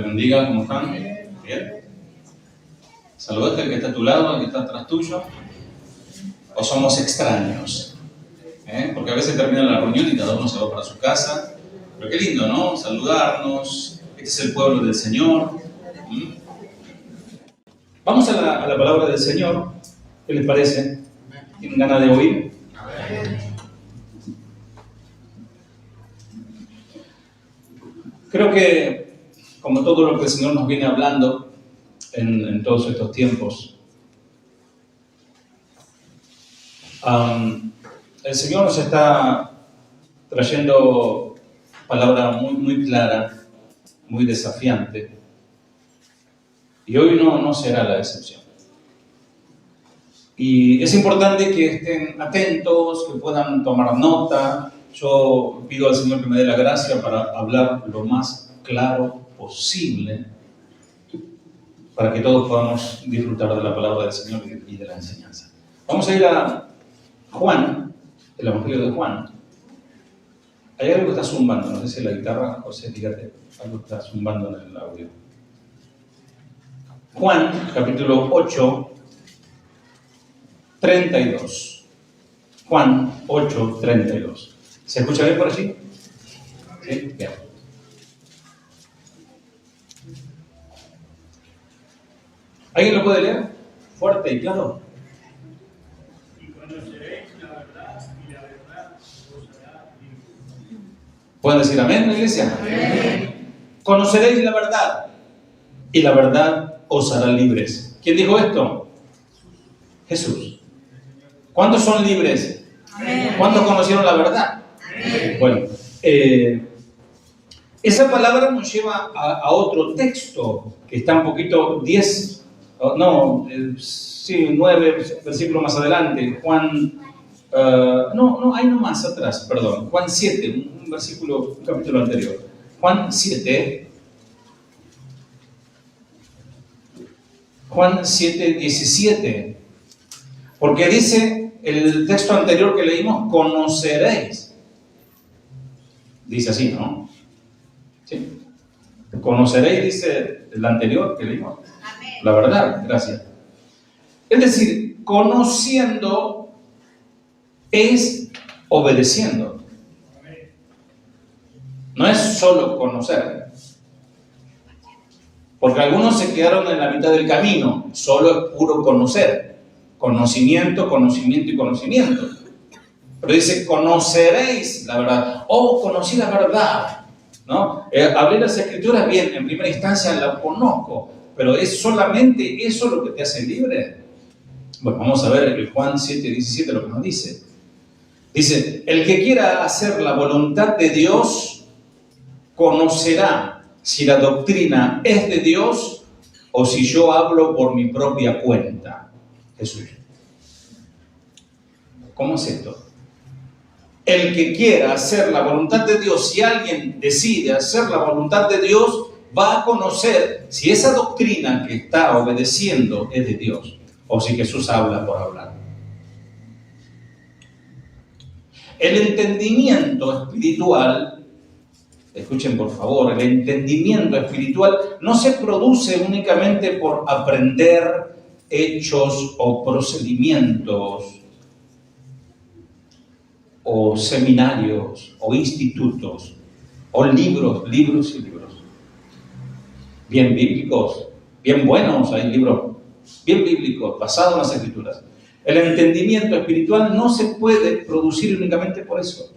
les bendiga, ¿cómo están? ¿Bien? Saludate al que está a tu lado, al que está atrás tuyo. ¿O somos extraños? Porque a veces termina la reunión y cada uno se va para su casa. Pero qué lindo, ¿no? Saludarnos. Este es el pueblo del Señor. Vamos a la palabra del Señor. ¿Qué les parece? ¿Tienen ganas de oír? Creo que, como todo lo que el Señor nos viene hablando en todos estos tiempos, el Señor nos está trayendo palabra muy, muy clara, muy desafiante, y hoy no será la excepción. Y es importante que estén atentos, que puedan tomar nota. Yo pido al Señor que me dé la gracia para hablar lo más claro posible, para que todos podamos disfrutar de la palabra del Señor y de la enseñanza. Vamos a ir a Juan, el Evangelio de Juan. Hay algo que está zumbando, no sé si la guitarra, José, dígate, algo está zumbando en el audio. Juan, capítulo 8, 32. Juan 8, 32. ¿Se escucha bien por allí? Sí, bien. ¿Alguien lo puede leer? Fuerte y claro. Y conoceréis la verdad, y la verdad os hará libre. ¿Pueden decir amén, iglesia? Amén. Conoceréis la verdad, y la verdad os hará libres. ¿Quién dijo esto? Jesús. ¿Cuántos son libres? Amén. ¿Cuántos conocieron la verdad? Amén. Bueno, esa palabra nos lleva a otro texto que está un poquito 9 versículos más adelante. Juan, hay no más atrás, perdón. Juan 7, un capítulo anterior. Juan 7, 17. Porque dice el texto anterior que leímos, conoceréis. Dice así, ¿no? ¿Sí? Conoceréis, dice el anterior que leímos. Amén. La verdad, gracias. Es decir, conociendo es obedeciendo. No es solo conocer. Porque algunos se quedaron en la mitad del camino. Solo es puro conocer. Conocimiento, conocimiento y conocimiento. Pero dice, conoceréis la verdad. Conocí la verdad, ¿no? Abrir las escrituras, bien, en primera instancia la conozco, pero ¿es solamente eso lo que te hace libre? Bueno, vamos a ver el Juan 7, 17 lo que nos dice. Dice, el que quiera hacer la voluntad de Dios, conocerá si la doctrina es de Dios o si yo hablo por mi propia cuenta. Jesús. ¿Cómo es esto? El que quiera hacer la voluntad de Dios, si alguien decide hacer la voluntad de Dios, va a conocer si esa doctrina que está obedeciendo es de Dios o si Jesús habla por hablar. El entendimiento espiritual, escuchen por favor, el entendimiento espiritual no se produce únicamente por aprender hechos o procedimientos o seminarios o institutos o libros y libros bien bíblicos, bien buenos. Hay libros bien bíblicos basados en las escrituras. El entendimiento espiritual no se puede producir únicamente por eso,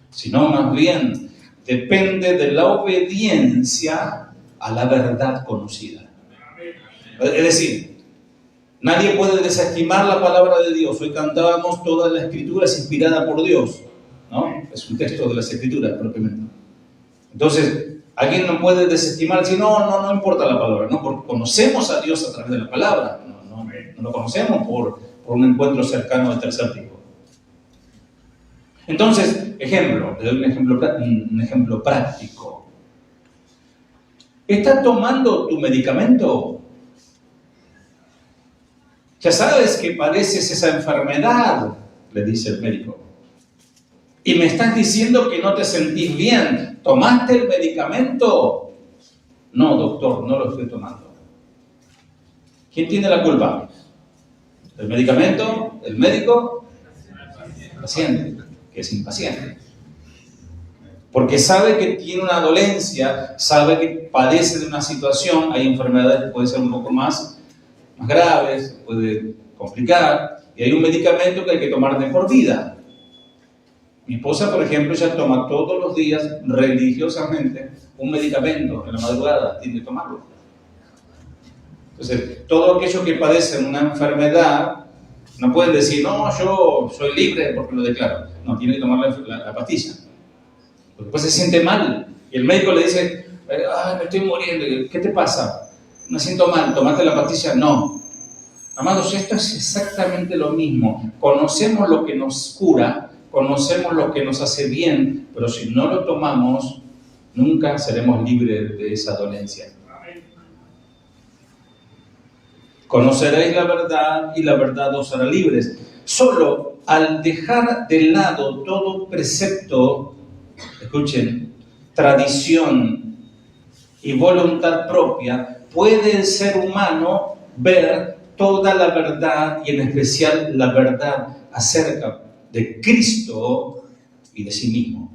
sino más bien depende de la obediencia a la verdad conocida. Es decir, nadie puede desestimar la palabra de Dios. Hoy cantábamos, toda la escritura es inspirada por Dios, ¿no? Es un texto de las escrituras propiamente. Entonces, alguien no puede desestimar, decir, no importa la palabra, ¿no? Porque conocemos a Dios a través de la palabra. No lo conocemos por un encuentro cercano de tercer tipo. Entonces, le doy un ejemplo práctico. ¿Estás tomando tu medicamento? Ya sabes que padeces esa enfermedad, le dice el médico. Y me estás diciendo que no te sentís bien. ¿Tomaste el medicamento? No, doctor, no lo estoy tomando. ¿Quién tiene la culpa? ¿El medicamento? ¿El médico? El paciente, que es impaciente. Porque sabe que tiene una dolencia, sabe que padece de una situación, hay enfermedades que pueden ser un poco más graves, puede complicar, y hay un medicamento que hay que tomar de por vida. Mi esposa, por ejemplo, ya toma todos los días religiosamente un medicamento en la madrugada, tiene que tomarlo. Entonces, todos aquellos que padecen una enfermedad no pueden decir, no, yo soy libre porque lo declaro. No, tiene que tomar la pastilla. Porque después se siente mal y el médico le dice, ay, me estoy muriendo, ¿qué te pasa? Me siento mal, ¿tomaste la pastilla? No. Amados, esto es exactamente lo mismo. Conocemos lo que nos cura, conocemos lo que nos hace bien, pero si no lo tomamos, nunca seremos libres de esa dolencia. Conoceréis la verdad y la verdad os hará libres. Solo al dejar de lado todo precepto, escuchen, tradición y voluntad propia, puede el ser humano ver toda la verdad y en especial la verdad acerca de Cristo y de sí mismo.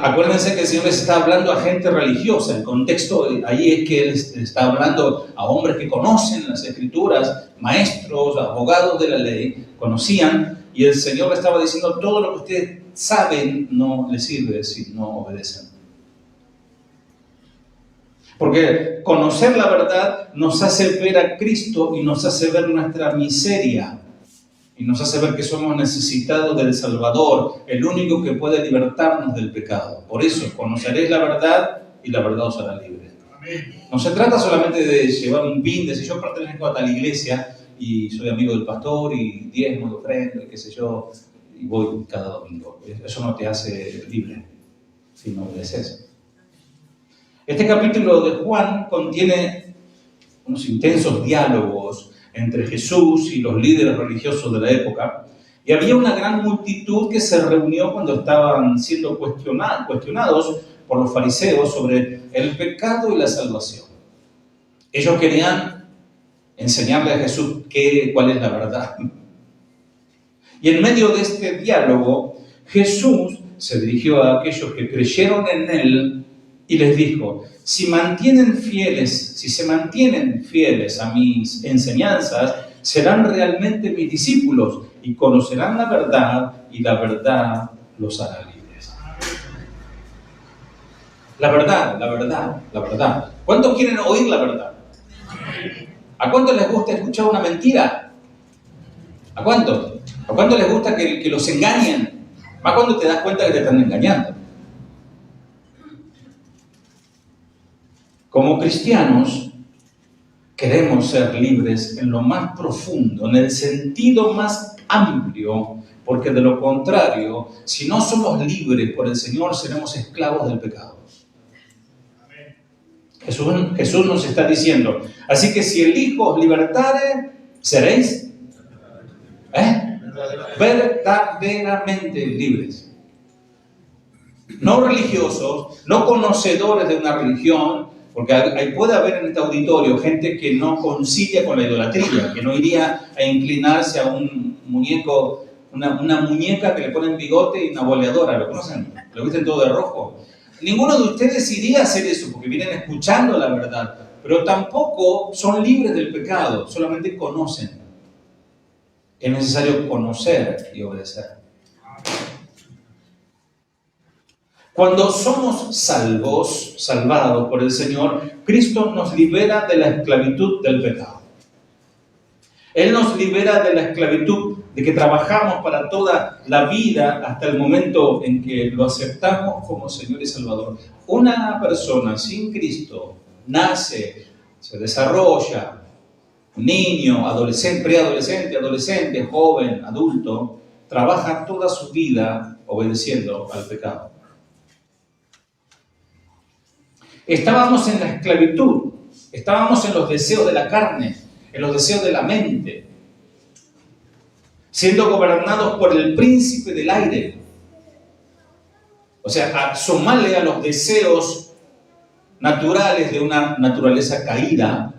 Acuérdense que el Señor les está hablando a gente religiosa. El contexto ahí es que Él está hablando a hombres que conocen las Escrituras, maestros, abogados de la ley, conocían, y el Señor le estaba diciendo, todo lo que ustedes saben no les sirve si no obedecen. Porque conocer la verdad nos hace ver a Cristo y nos hace ver nuestra miseria. Y nos hace ver que somos necesitados del Salvador, el único que puede libertarnos del pecado. Por eso, conoceréis la verdad y la verdad os hará libres. No se trata solamente de llevar un pin, de decir yo pertenezco a tal iglesia y soy amigo del pastor y diezmo de ofrenda, qué sé yo, y voy cada domingo. Eso no te hace libre si no obedeces. Este capítulo de Juan contiene unos intensos diálogos entre Jesús y los líderes religiosos de la época, y había una gran multitud que se reunió cuando estaban siendo cuestionados por los fariseos sobre el pecado y la salvación. Ellos querían enseñarle a Jesús cuál es la verdad. Y en medio de este diálogo, Jesús se dirigió a aquellos que creyeron en Él y les dijo, si se mantienen fieles a mis enseñanzas, serán realmente mis discípulos y conocerán la verdad y la verdad los hará libres. La verdad. ¿Cuántos quieren oír la verdad? ¿A cuántos les gusta escuchar una mentira? ¿A cuántos? ¿A cuántos les gusta que los engañen? Más cuando te das cuenta que te están engañando. Como cristianos, queremos ser libres en lo más profundo, en el sentido más amplio, porque de lo contrario, si no somos libres por el Señor, seremos esclavos del pecado. Jesús nos está diciendo, así que si el Hijo os libertare, seréis verdaderamente libres. No religiosos, no conocedores de una religión, porque puede haber en este auditorio gente que no concilia con la idolatría, que no iría a inclinarse a un muñeco, una muñeca que le ponen bigote y una boleadora, ¿lo conocen? Lo visten todo de rojo. Ninguno de ustedes iría a hacer eso porque vienen escuchando la verdad, pero tampoco son libres del pecado, solamente conocen. Es necesario conocer y obedecer. Cuando somos salvados por el Señor, Cristo nos libera de la esclavitud del pecado. Él nos libera de la esclavitud de que trabajamos para toda la vida hasta el momento en que lo aceptamos como Señor y Salvador. Una persona sin Cristo nace, se desarrolla, un niño, adolescente, preadolescente, adolescente, joven, adulto, trabaja toda su vida obedeciendo al pecado. Estábamos en la esclavitud, estábamos en los deseos de la carne, en los deseos de la mente, siendo gobernados por el príncipe del aire. O sea, sumarle a los deseos naturales de una naturaleza caída,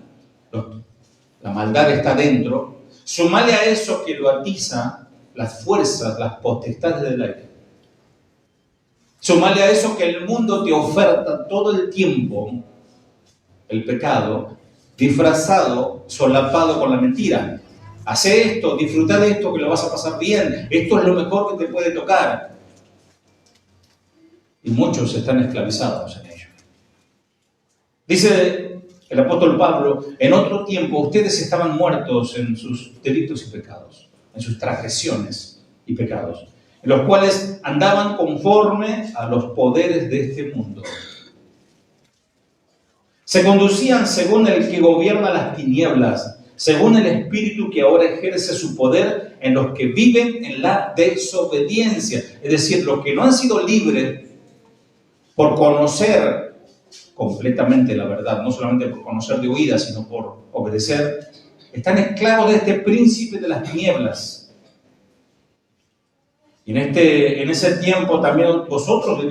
la maldad está dentro, sumale a eso que lo atiza las fuerzas, las potestades del aire. Sumale a eso que el mundo te oferta todo el tiempo el pecado, disfrazado, solapado con la mentira. Hace esto, disfruta de esto que lo vas a pasar bien, esto es lo mejor que te puede tocar. Y muchos están esclavizados en ello. Dice el apóstol Pablo, en otro tiempo ustedes estaban muertos en sus delitos y pecados, en sus transgresiones y pecados, en los cuales andaban conforme a los poderes de este mundo. Se conducían según el que gobierna las tinieblas, según el espíritu que ahora ejerce su poder en los que viven en la desobediencia. Es decir, los que no han sido libres por conocer completamente la verdad, no solamente por conocer de oída, sino por obedecer, están esclavos de este príncipe de las tinieblas. Y en ese tiempo también vosotros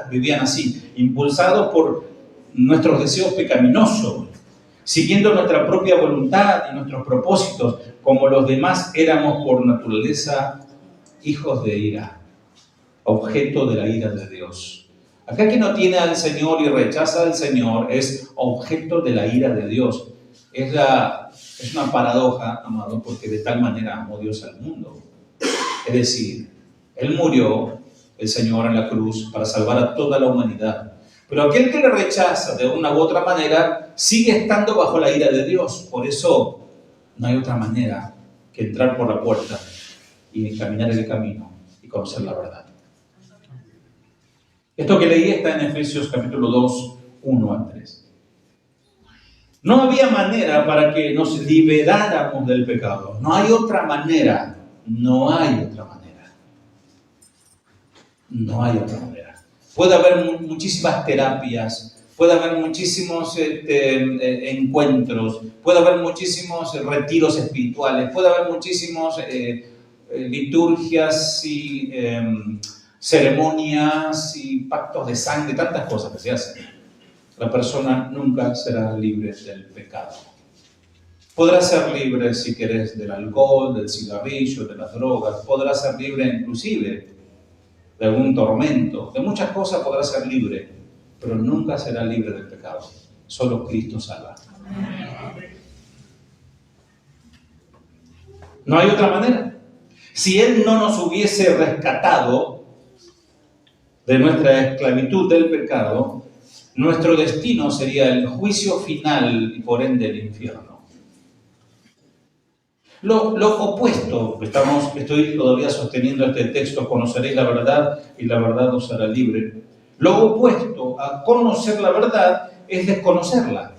vivían así, impulsados por nuestros deseos pecaminosos, siguiendo nuestra propia voluntad y nuestros propósitos, como los demás éramos por naturaleza hijos de ira, objeto de la ira de Dios. Aquel que no tiene al Señor y rechaza al Señor es objeto de la ira de Dios. Es una paradoja, amado, porque de tal manera amó Dios al mundo. Es decir, Él murió, el Señor, en la cruz para salvar a toda la humanidad. Pero aquel que le rechaza de una u otra manera sigue estando bajo la ira de Dios. Por eso no hay otra manera que entrar por la puerta y caminar el camino y conocer la verdad. Esto que leí está en Efesios capítulo 2, 1 al 3. No había manera para que nos liberáramos del pecado. No hay otra manera. No hay otra manera. No hay otra manera. Puede haber muchísimas terapias, puede haber muchísimos encuentros, puede haber muchísimos retiros espirituales, puede haber muchísimos liturgias y ceremonias y pactos de sangre, tantas cosas que se hacen. La persona nunca será libre del pecado. Podrá ser libre, si querés, del alcohol, del cigarrillo, de las drogas, podrá ser libre inclusive de algún tormento, de muchas cosas podrá ser libre, pero nunca será libre del pecado. Solo Cristo salva. No hay otra manera. Si Él no nos hubiese rescatado de nuestra esclavitud del pecado, nuestro destino sería el juicio final y por ende el infierno. Lo opuesto, estoy todavía sosteniendo este texto, conoceréis la verdad y la verdad os hará libre. Lo opuesto a conocer la verdad es desconocerla.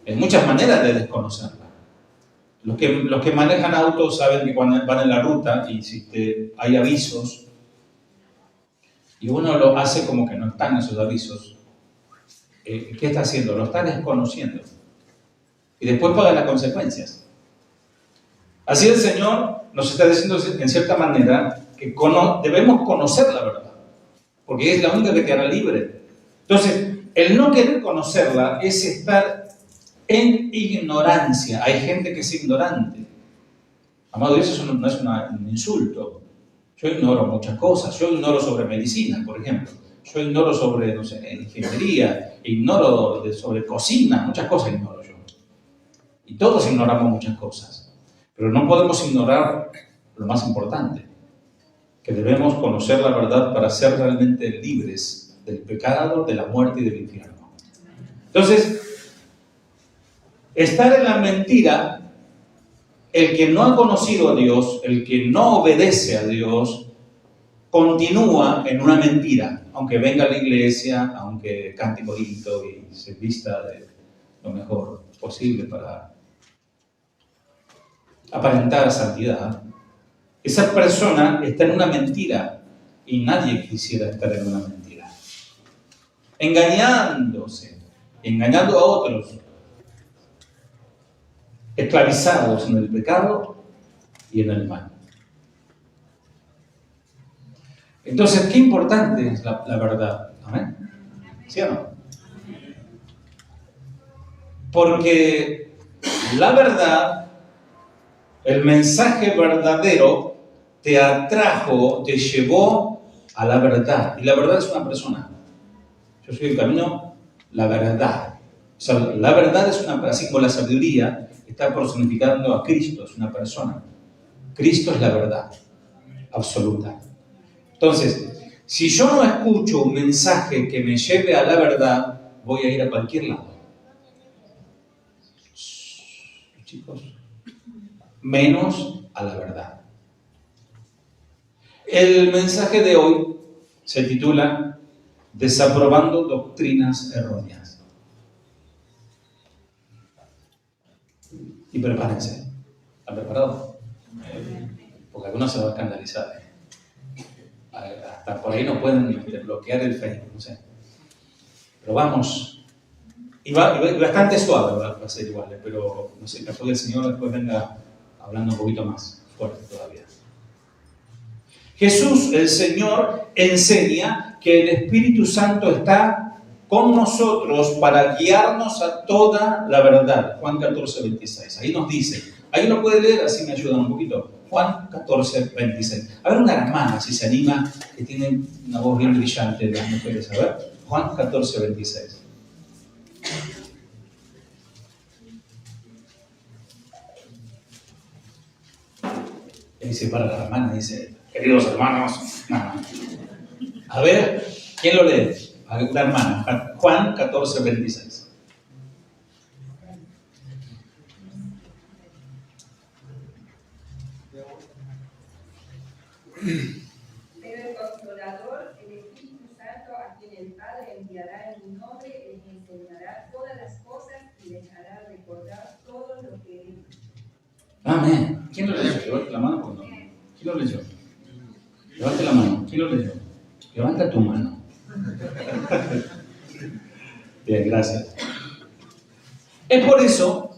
Hay muchas maneras de desconocerla. Los que manejan autos saben que cuando van en la ruta y hay avisos y uno lo hace como que no están esos avisos, ¿qué está haciendo? Lo está desconociendo. Y después paga las consecuencias. Así el Señor nos está diciendo en cierta manera que debemos conocer la verdad, porque es la única que te hará libre. Entonces, el no querer conocerla es estar en ignorancia. Hay gente que es ignorante. Amado, eso no es un insulto. Yo ignoro muchas cosas. Yo ignoro sobre medicina, por ejemplo. Yo ignoro sobre, ingeniería. Ignoro sobre cocina. Muchas cosas ignoro yo. Y todos ignoramos muchas cosas. Pero no podemos ignorar lo más importante, que debemos conocer la verdad para ser realmente libres del pecado, de la muerte y del infierno. Entonces, estar en la mentira, el que no ha conocido a Dios, el que no obedece a Dios, continúa en una mentira, aunque venga a la iglesia, aunque cante bonito y se vista de lo mejor posible para aparentar santidad. Esa persona está en una mentira y nadie quisiera estar en una mentira. Engañándose, engañando a otros, esclavizados en el pecado y en el mal. Entonces, qué importante es la verdad. ¿Amén? ¿Sí o no? Porque la verdad, el mensaje verdadero te atrajo, te llevó a la verdad. Y la verdad es una persona. Yo soy el camino, la verdad. O sea, la verdad es una, así como la sabiduría está personificando a Cristo, es una persona. Cristo es la verdad absoluta. Entonces, si yo no escucho un mensaje que me lleve a la verdad, voy a ir a cualquier lado. Chicos, menos a la verdad. El mensaje de hoy se titula Desaprobando doctrinas erróneas. Y prepárense. ¿Están preparados? Porque algunos se van a escandalizar. Hasta por ahí no pueden bloquear el Facebook, no sé. Pero vamos. Y bastante suave va a ser igual, pero no sé, capaz que el Señor después venga hablando un poquito más fuerte todavía. Jesús, el Señor, enseña que el Espíritu Santo está con nosotros para guiarnos a toda la verdad. Juan 14, 26. Ahí nos dice, ahí lo puede leer, así me ayudan un poquito. Juan 14, 26. A ver, una hermana, si se anima, que tiene una voz bien brillante de las mujeres. A ver, Juan 14, 26. Y dice para la hermana, dice, queridos hermanos, no. A ver, ¿quién lo lee? A ver, la hermana, Juan 14, 26. Pero el Consolador, el Espíritu Santo, a quien el Padre enviará en mi nombre, les enseñará todas las cosas y les hará recordar todo lo que he dicho. Amén. ¿Quién lo leyó? Levante la mano. ¿Por no? ¿Quién lo leyó? Levante la mano. ¿Quién lo leyó? Levanta tu mano. Bien, gracias. Es por eso,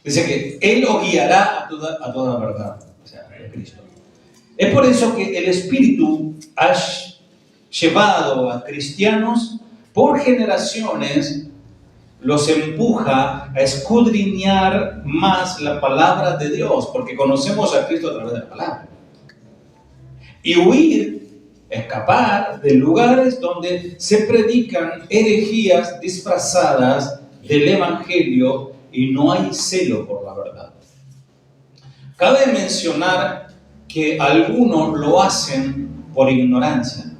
dice que Él os guiará a toda la verdad. O sea, es Cristo. Es por eso que el Espíritu ha llevado a cristianos por generaciones, los empuja a escudriñar más la palabra de Dios, porque conocemos a Cristo a través de la palabra. Y huir, escapar de lugares donde se predican herejías disfrazadas del Evangelio y no hay celo por la verdad. Cabe mencionar que algunos lo hacen por ignorancia.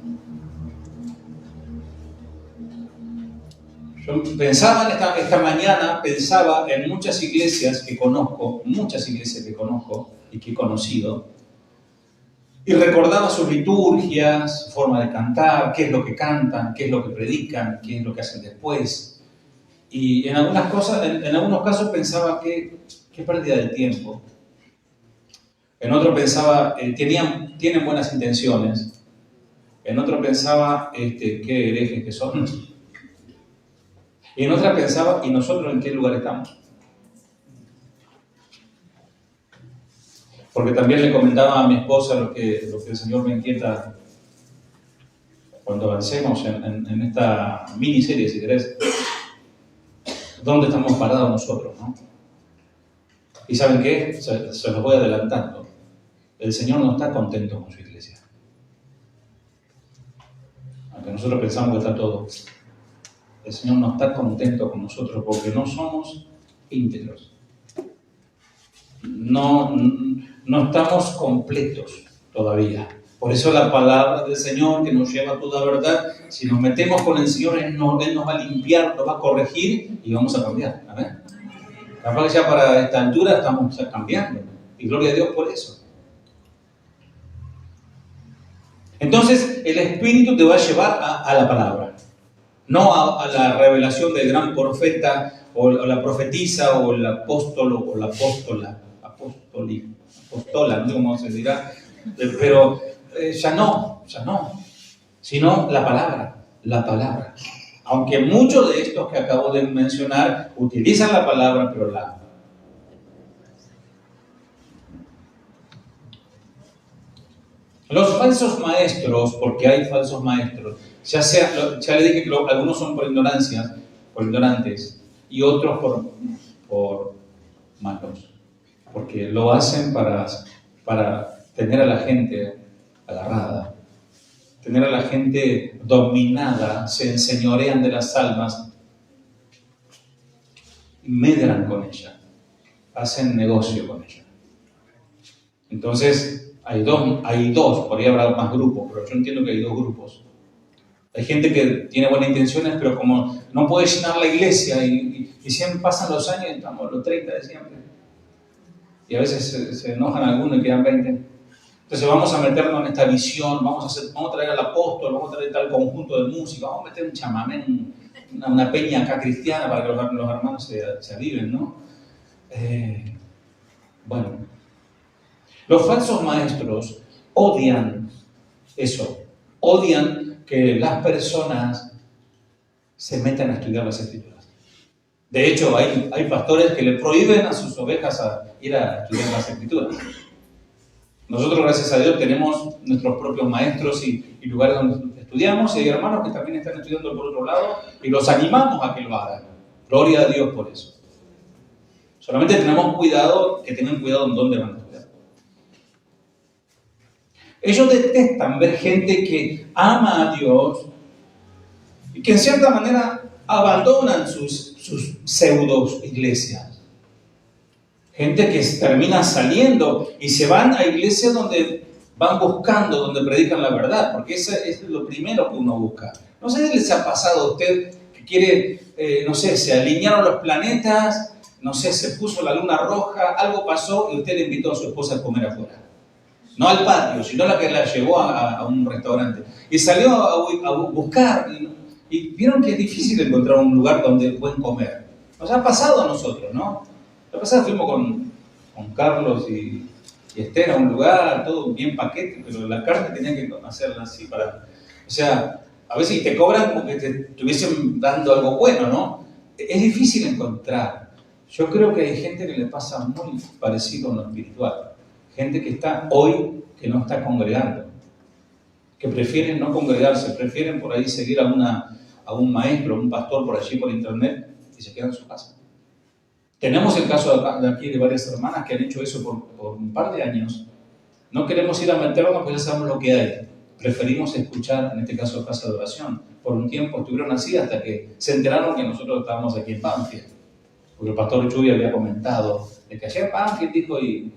Yo pensaba esta mañana, pensaba en muchas iglesias que conozco y que he conocido, y recordaba sus liturgias, su forma de cantar, qué es lo que cantan, qué es lo que predican, qué es lo que hacen después. Y en algunos casos pensaba que qué pérdida de tiempo. En otro pensaba, tienen buenas intenciones. En otro pensaba, qué herejes que son. Y en otra pensaba, ¿y nosotros en qué lugar estamos? Porque también le comentaba a mi esposa lo que el Señor me inquieta cuando avancemos en esta miniserie, si querés. ¿Dónde estamos parados nosotros, no? ¿Y saben qué? Se los voy adelantando. El Señor no está contento con su iglesia. Aunque nosotros pensamos que está todo. El Señor no está contento con nosotros porque no somos íntegros. No estamos completos todavía. Por eso la palabra del Señor que nos lleva a toda verdad, si nos metemos con el Señor, Él nos va a limpiar, nos va a corregir y vamos a cambiar. Amén. Capaz que ya para esta altura estamos cambiando. Y gloria a Dios por eso. Entonces, el Espíritu te va a llevar a la palabra. No a la revelación del gran profeta o la profetisa o el apóstol o la apostola, no sé cómo se dirá, pero ya no, sino la palabra. Aunque muchos de estos que acabo de mencionar utilizan la palabra, pero los falsos maestros, porque hay falsos maestros, ya le dije que algunos son por ignorantes, y otros por malos. Porque lo hacen para tener a la gente agarrada, tener a la gente dominada, se enseñorean de las almas y medran con ella, hacen negocio con ella. Entonces, hay dos, por ahí habrá más grupos, pero yo entiendo que hay dos grupos. Hay gente que tiene buenas intenciones, pero como no puede llenar la iglesia y siempre pasan los años, estamos los 30 de siempre. Y a veces se enojan algunos y quedan 20. Entonces vamos a meternos en esta visión, vamos a traer al apóstol, vamos a traer tal conjunto de música, vamos a meter un chamamé, una peña acá cristiana para que los hermanos se aviven, ¿no? Bueno, los falsos maestros odian eso, odian que las personas se metan a estudiar las Escrituras. De hecho, hay pastores que le prohíben a sus ovejas a ir a estudiar las Escrituras. Nosotros, gracias a Dios, tenemos nuestros propios maestros y lugares donde estudiamos, y hay hermanos que también están estudiando por otro lado y los animamos a que lo hagan. Gloria a Dios por eso. Solamente tengan cuidado en dónde van a estudiar. Ellos detestan ver gente que ama a Dios y que en cierta manera abandonan sus pseudo iglesias. Gente que termina saliendo y se van a iglesias donde van buscando, donde predican la verdad, porque eso es lo primero que uno busca. No sé si les ha pasado a usted que quiere, se alinearon los planetas, se puso la luna roja, algo pasó y usted le invitó a su esposa a comer afuera. No al patio, sino la que la llevó a un restaurante. Y salió a buscar, y vieron que es difícil encontrar un lugar donde pueden comer. Nos ha pasado a nosotros, ¿no? La pasada fuimos con Carlos y Esther a un lugar, todo bien paquete, pero la carne tenía que hacerla así a veces te cobran como que te estuviesen dando algo bueno, ¿no? Es difícil encontrar. Yo creo que hay gente que le pasa muy parecido con lo espiritual. Gente que está hoy, que no está congregando, que prefieren no congregarse, prefieren por ahí seguir a un maestro, a un pastor por allí por internet y se quedan en su casa. Tenemos el caso de aquí de varias hermanas que han hecho eso por un par de años. No queremos ir a meternos porque ya sabemos lo que hay. Preferimos escuchar, en este caso, casa de oración. Por un tiempo estuvieron así hasta que se enteraron que nosotros estábamos aquí en Banfield. Porque el pastor Chuy había comentado de que allá en Banfield dijo, y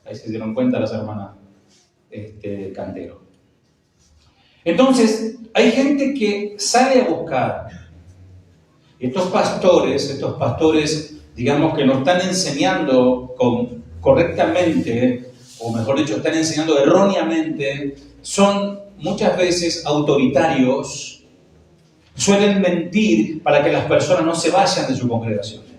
ahí se dieron cuenta las hermanas Cantero. Entonces, hay gente que sale a buscar. Estos pastores, digamos que nos están enseñando correctamente, o mejor dicho, están enseñando erróneamente, son muchas veces autoritarios, suelen mentir para que las personas no se vayan de sus congregaciones.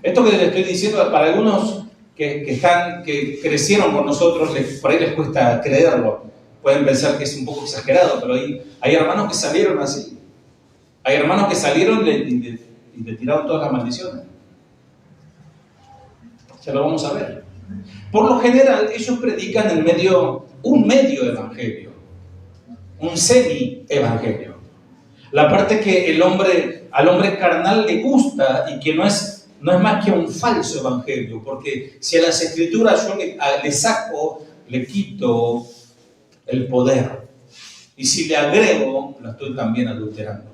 Esto que les estoy diciendo, para algunos que crecieron con nosotros, por ahí les cuesta creerlo, pueden pensar que es un poco exagerado, pero hay hermanos que salieron así. Hay hermanos que salieron y le tiraron todas las maldiciones. Ya lo vamos a ver. Por lo general, ellos predican un medio evangelio, un semi-evangelio. La parte que al hombre carnal le gusta y que no es más que un falso evangelio, porque si a las escrituras yo le quito el poder, y si le agrego, lo estoy también adulterando.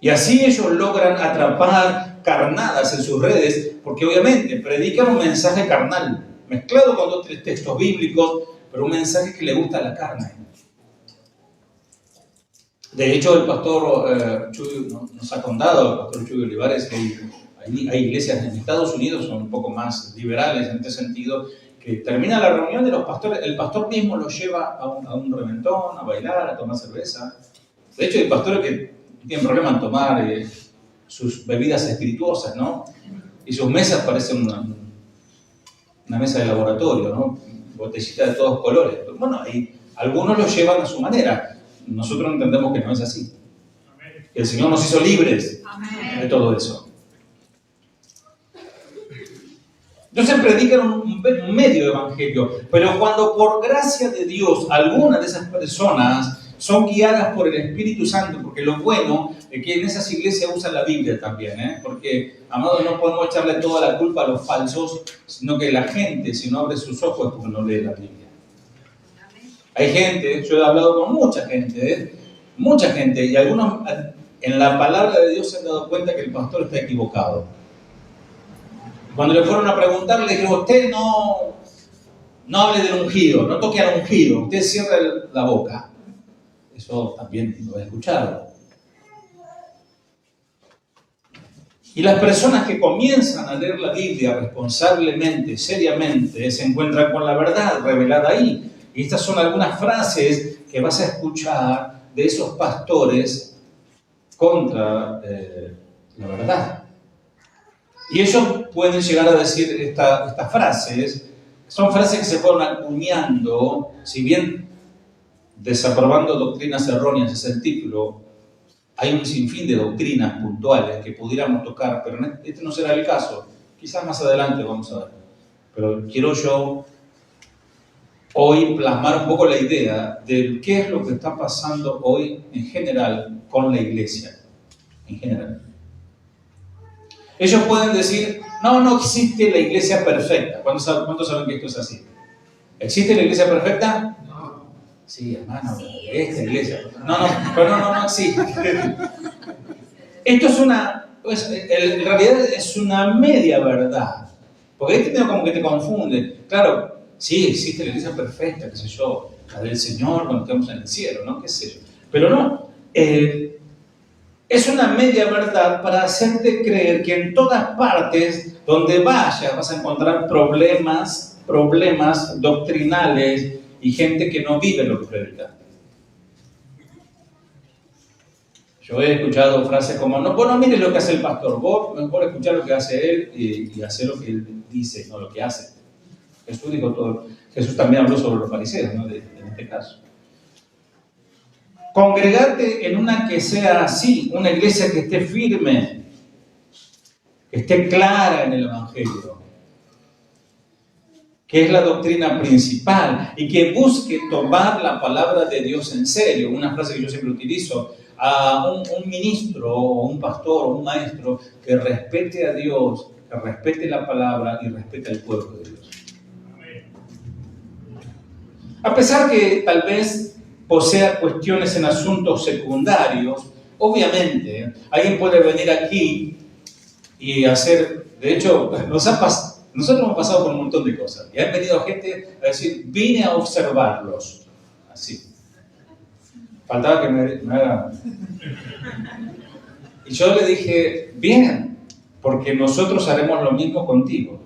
Y así ellos logran atrapar carnadas en sus redes, porque obviamente predican un mensaje carnal, mezclado con dos textos bíblicos, pero un mensaje que le gusta a la carne. De hecho, el pastor Chuy nos ha contado, el pastor Chuy Olivares, que hay iglesias en Estados Unidos, son un poco más liberales en este sentido, que termina la reunión de los pastores, el pastor mismo los lleva a un reventón, a bailar, a tomar cerveza. De hecho, hay pastores que tienen problema en tomar sus bebidas espirituosas, ¿no? Y sus mesas parecen una mesa de laboratorio, ¿no? Botellitas de todos colores. Pero bueno, algunos lo llevan a su manera. Nosotros entendemos que no es así. Que el Señor nos hizo libres de todo eso. Entonces predican un medio evangelio, pero cuando por gracia de Dios alguna de esas personas son guiadas por el Espíritu Santo, porque lo bueno es que en esas iglesias usan la Biblia también, porque, amados, no podemos echarle toda la culpa a los falsos, sino que la gente, si no abre sus ojos, es porque no lee la Biblia. Hay gente, yo he hablado con mucha gente, y algunos en la palabra de Dios se han dado cuenta que el pastor está equivocado. Cuando le fueron a preguntar, le dijeron, usted no hable del ungido, no toque al ungido, usted cierra la boca. Eso también lo he escuchado. Y las personas que comienzan a leer la Biblia responsablemente, seriamente, se encuentran con la verdad revelada ahí. Y estas son algunas frases que vas a escuchar de esos pastores contra la verdad. Y ellos pueden llegar a decir estas frases. Son frases que se fueron acuñando, si bien desaprobando doctrinas erróneas es el título, hay un sinfín de doctrinas puntuales que pudiéramos tocar, pero este no será el caso. Quizás más adelante vamos a ver. Pero quiero yo hoy plasmar un poco la idea de qué es lo que está pasando hoy en general con la iglesia. En general. Ellos pueden decir, no existe la iglesia perfecta. ¿Cuántos saben que esto es así? ¿Existe la iglesia perfecta? No. Sí, hermano, esta iglesia. No existe. Esto es en realidad es una media verdad. Porque ahí te como que te confunde. Claro, sí, existe la iglesia perfecta, qué sé yo, la del Señor cuando estemos en el cielo, ¿no? Qué sé yo. Pero no. Es una media verdad para hacerte creer que en todas partes donde vayas vas a encontrar problemas doctrinales y gente que no vive lo que predica. Yo he escuchado frases como, no mires lo que hace el pastor, vos mejor escuchar lo que hace él y hacer lo que él dice, no lo que hace. Jesús también habló sobre los fariseos, ¿no? En este caso. Congregarte en una que sea así, una iglesia que esté firme, que esté clara en el Evangelio, que es la doctrina principal y que busque tomar la palabra de Dios en serio. Una frase que yo siempre utilizo, a un ministro o un pastor o un maestro que respete a Dios, que respete la palabra y respete al pueblo de Dios. A pesar que tal vez posea cuestiones en asuntos secundarios, obviamente, alguien puede venir aquí y hacer, de hecho, nosotros hemos pasado por un montón de cosas, y han venido gente a decir, vine a observarlos, así. Faltaba que me hagan. Y yo le dije, bien, porque nosotros haremos lo mismo contigo.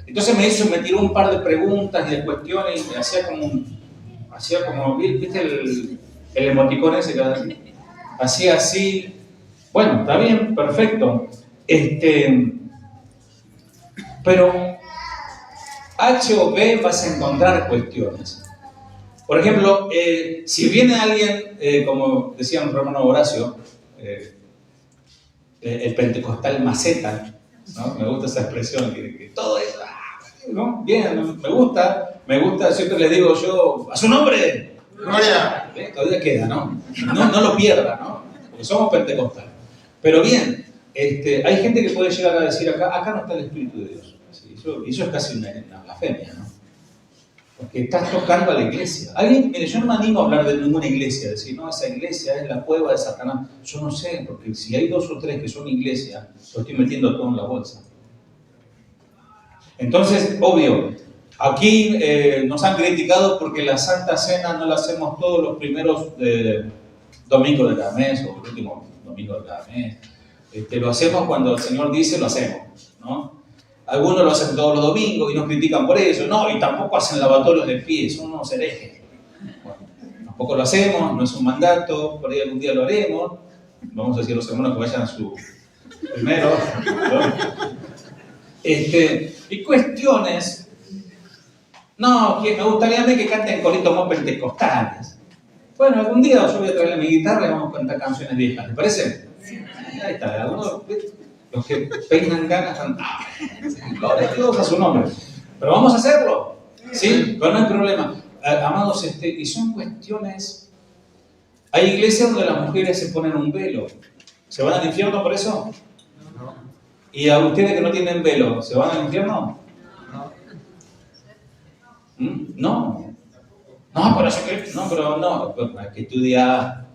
Entonces me tiró un par de preguntas y de cuestiones y hacía como, ¿viste el emoticón ese que hacía así? Bueno, está bien, perfecto. Pero H o B vas a encontrar cuestiones. Por ejemplo, si viene alguien, como decía un hermano Horacio, el pentecostal maceta, ¿no? Me gusta esa expresión, que todo es, ¿no? Bien, me gusta, siempre le digo yo, a su nombre, gloria, todavía queda, ¿no? No lo pierda, ¿no? Porque somos pentecostales. Pero bien, hay gente que puede llegar a decir acá no está el Espíritu de Dios. Eso es casi una blasfemia, ¿no? Porque estás tocando a la iglesia. Mire, yo no me animo a hablar de ninguna iglesia, decir, no, esa iglesia es la cueva de Satanás. Yo no sé, porque si hay 2 o 3 que son iglesia, lo estoy metiendo todo en la bolsa. Entonces, obvio, aquí nos han criticado porque la Santa Cena no la hacemos todos los primeros domingos de cada mes o el último domingo de cada mes. Lo hacemos cuando el Señor dice, lo hacemos, ¿no? Algunos lo hacen todos los domingos y nos critican por eso. No, y tampoco hacen lavatorios de pies, son unos herejes. Bueno, tampoco lo hacemos, no es un mandato, por ahí algún día lo haremos. Vamos a decir a los hermanos que vayan a su primero, ¿no? Y cuestiones, no, que me gustaría a mí que canten coritos más pentecostales. Bueno, algún día yo voy a traerle mi guitarra y vamos a cantar canciones viejas, ¿les parece? Ahí está, algunos, los que peinan ganas están, gloria a Dios a su nombre. Pero vamos a hacerlo, ¿sí? Pero no hay problema. amados, y son cuestiones... Hay iglesias donde las mujeres se ponen un velo. ¿Se van al infierno por eso? No. ¿Y a ustedes que no tienen velo, se van al infierno? No. No, por eso que... No, pero no. Hay que estudiar.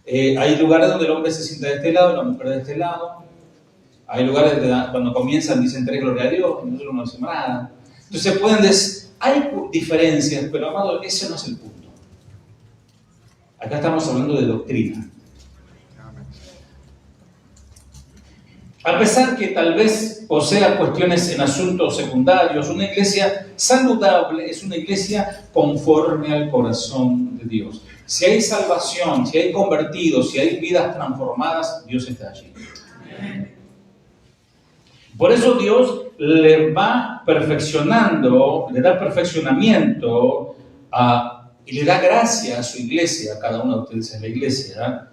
Hay lugares donde el hombre se sienta de este lado y la mujer de este lado. Hay lugares donde cuando comienzan dicen 3 gloria a Dios, y nosotros no decimos nada. Entonces hay diferencias, pero amado, ese no es el punto. Acá estamos hablando de doctrina. A pesar que tal vez posea cuestiones en asuntos secundarios, una iglesia saludable es una iglesia conforme al corazón de Dios. Si hay salvación, si hay convertidos, si hay vidas transformadas, Dios está allí. Por eso Dios le va perfeccionando, le da perfeccionamiento y le da gracia a su iglesia, a cada uno de ustedes en la iglesia.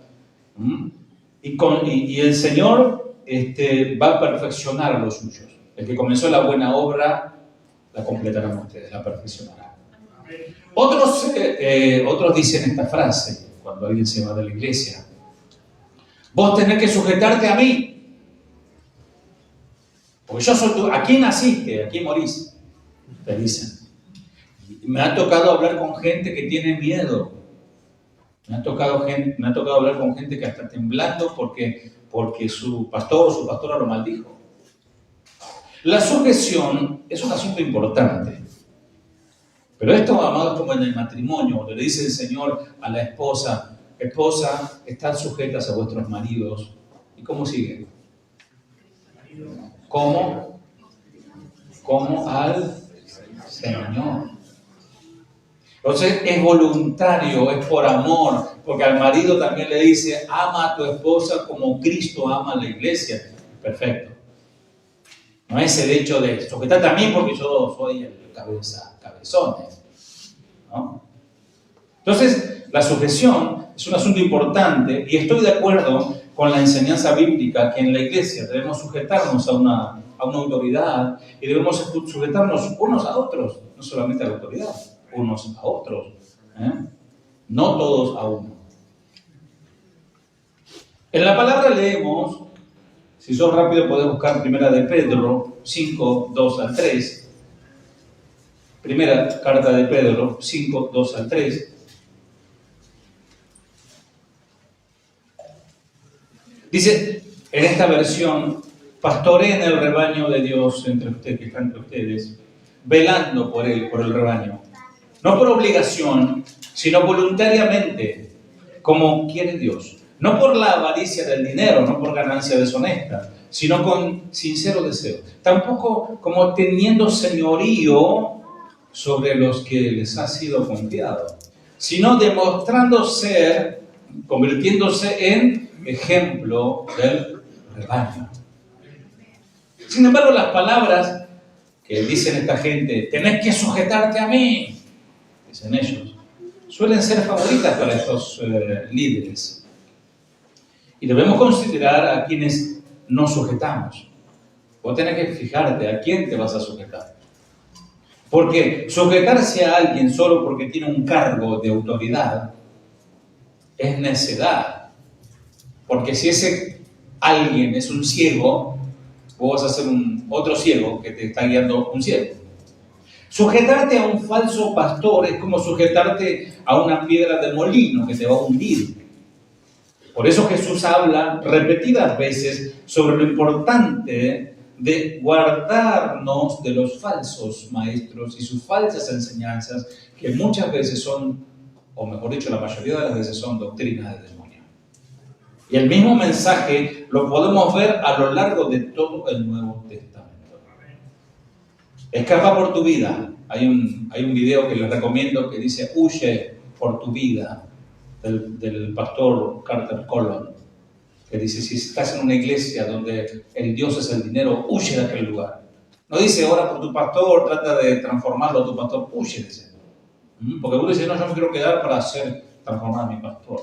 Y el Señor va a perfeccionar a los suyos. El que comenzó la buena obra, la completarán ustedes, la perfeccionarán. Otros dicen esta frase cuando alguien se va de la iglesia: vos tenés que sujetarte a mí. Porque yo soy tú, aquí naciste, aquí morís, te dicen. Me ha tocado hablar con gente que tiene miedo. Me ha tocado hablar con gente que está temblando porque su pastor o su pastora lo maldijo. La sujeción es un asunto importante. Pero esto, amados, como en el matrimonio, donde le dice el Señor a la esposa: esposa, estad sujetas a vuestros maridos. ¿Y cómo sigue? Como al Señor. Entonces es voluntario, es por amor, porque al marido también le dice: ama a tu esposa como Cristo ama a la iglesia. Perfecto. No es el hecho de sujetarte a mí porque yo soy el cabezones, ¿no? Entonces la sujeción es un asunto importante y estoy de acuerdo con la enseñanza bíblica que en la iglesia debemos sujetarnos a una autoridad y debemos sujetarnos unos a otros, no solamente a la autoridad, unos a otros, no todos a uno. En la palabra leemos, si sos rápido podés buscar Primera de Pedro 5, 2 al 3, Primera carta de Pedro 5, 2 al 3. Dice en esta versión: pastoreen el rebaño de Dios entre ustedes, que está entre ustedes, velando por el rebaño. No por obligación, sino voluntariamente, como quiere Dios. No por la avaricia del dinero, no por ganancia deshonesta, sino con sincero deseo. Tampoco como teniendo señorío sobre los que les ha sido confiado, sino demostrando ser, convirtiéndose en ejemplo del rebaño. Sin embargo, las palabras que dicen esta gente: tenés que sujetarte a mí, dicen ellos, suelen ser favoritas para estos líderes. Y debemos considerar a quienes nos sujetamos. Vos tenés que fijarte a quién te vas a sujetar. Porque sujetarse a alguien solo porque tiene un cargo de autoridad es necedad. Porque si ese alguien es un ciego, vos vas a ser otro ciego que te está guiando un ciego. Sujetarte a un falso pastor es como sujetarte a una piedra de molino que te va a hundir. Por eso Jesús habla repetidas veces sobre lo importante de guardarnos de los falsos maestros y sus falsas enseñanzas, que muchas veces son, o mejor dicho, la mayoría de las veces son doctrinas del demonio. Y el mismo mensaje lo podemos ver a lo largo de todo el Nuevo Testamento. Escapa por tu vida. Hay un video que les recomiendo que dice: huye por tu vida, del pastor Carter Colon, que dice: si estás en una iglesia donde el Dios es el dinero, huye de aquel lugar. No dice: ora por tu pastor, trata de transformarlo a tu pastor, huye de ese. Porque uno dice: no, yo me quiero quedar para hacer transformar a mi pastor.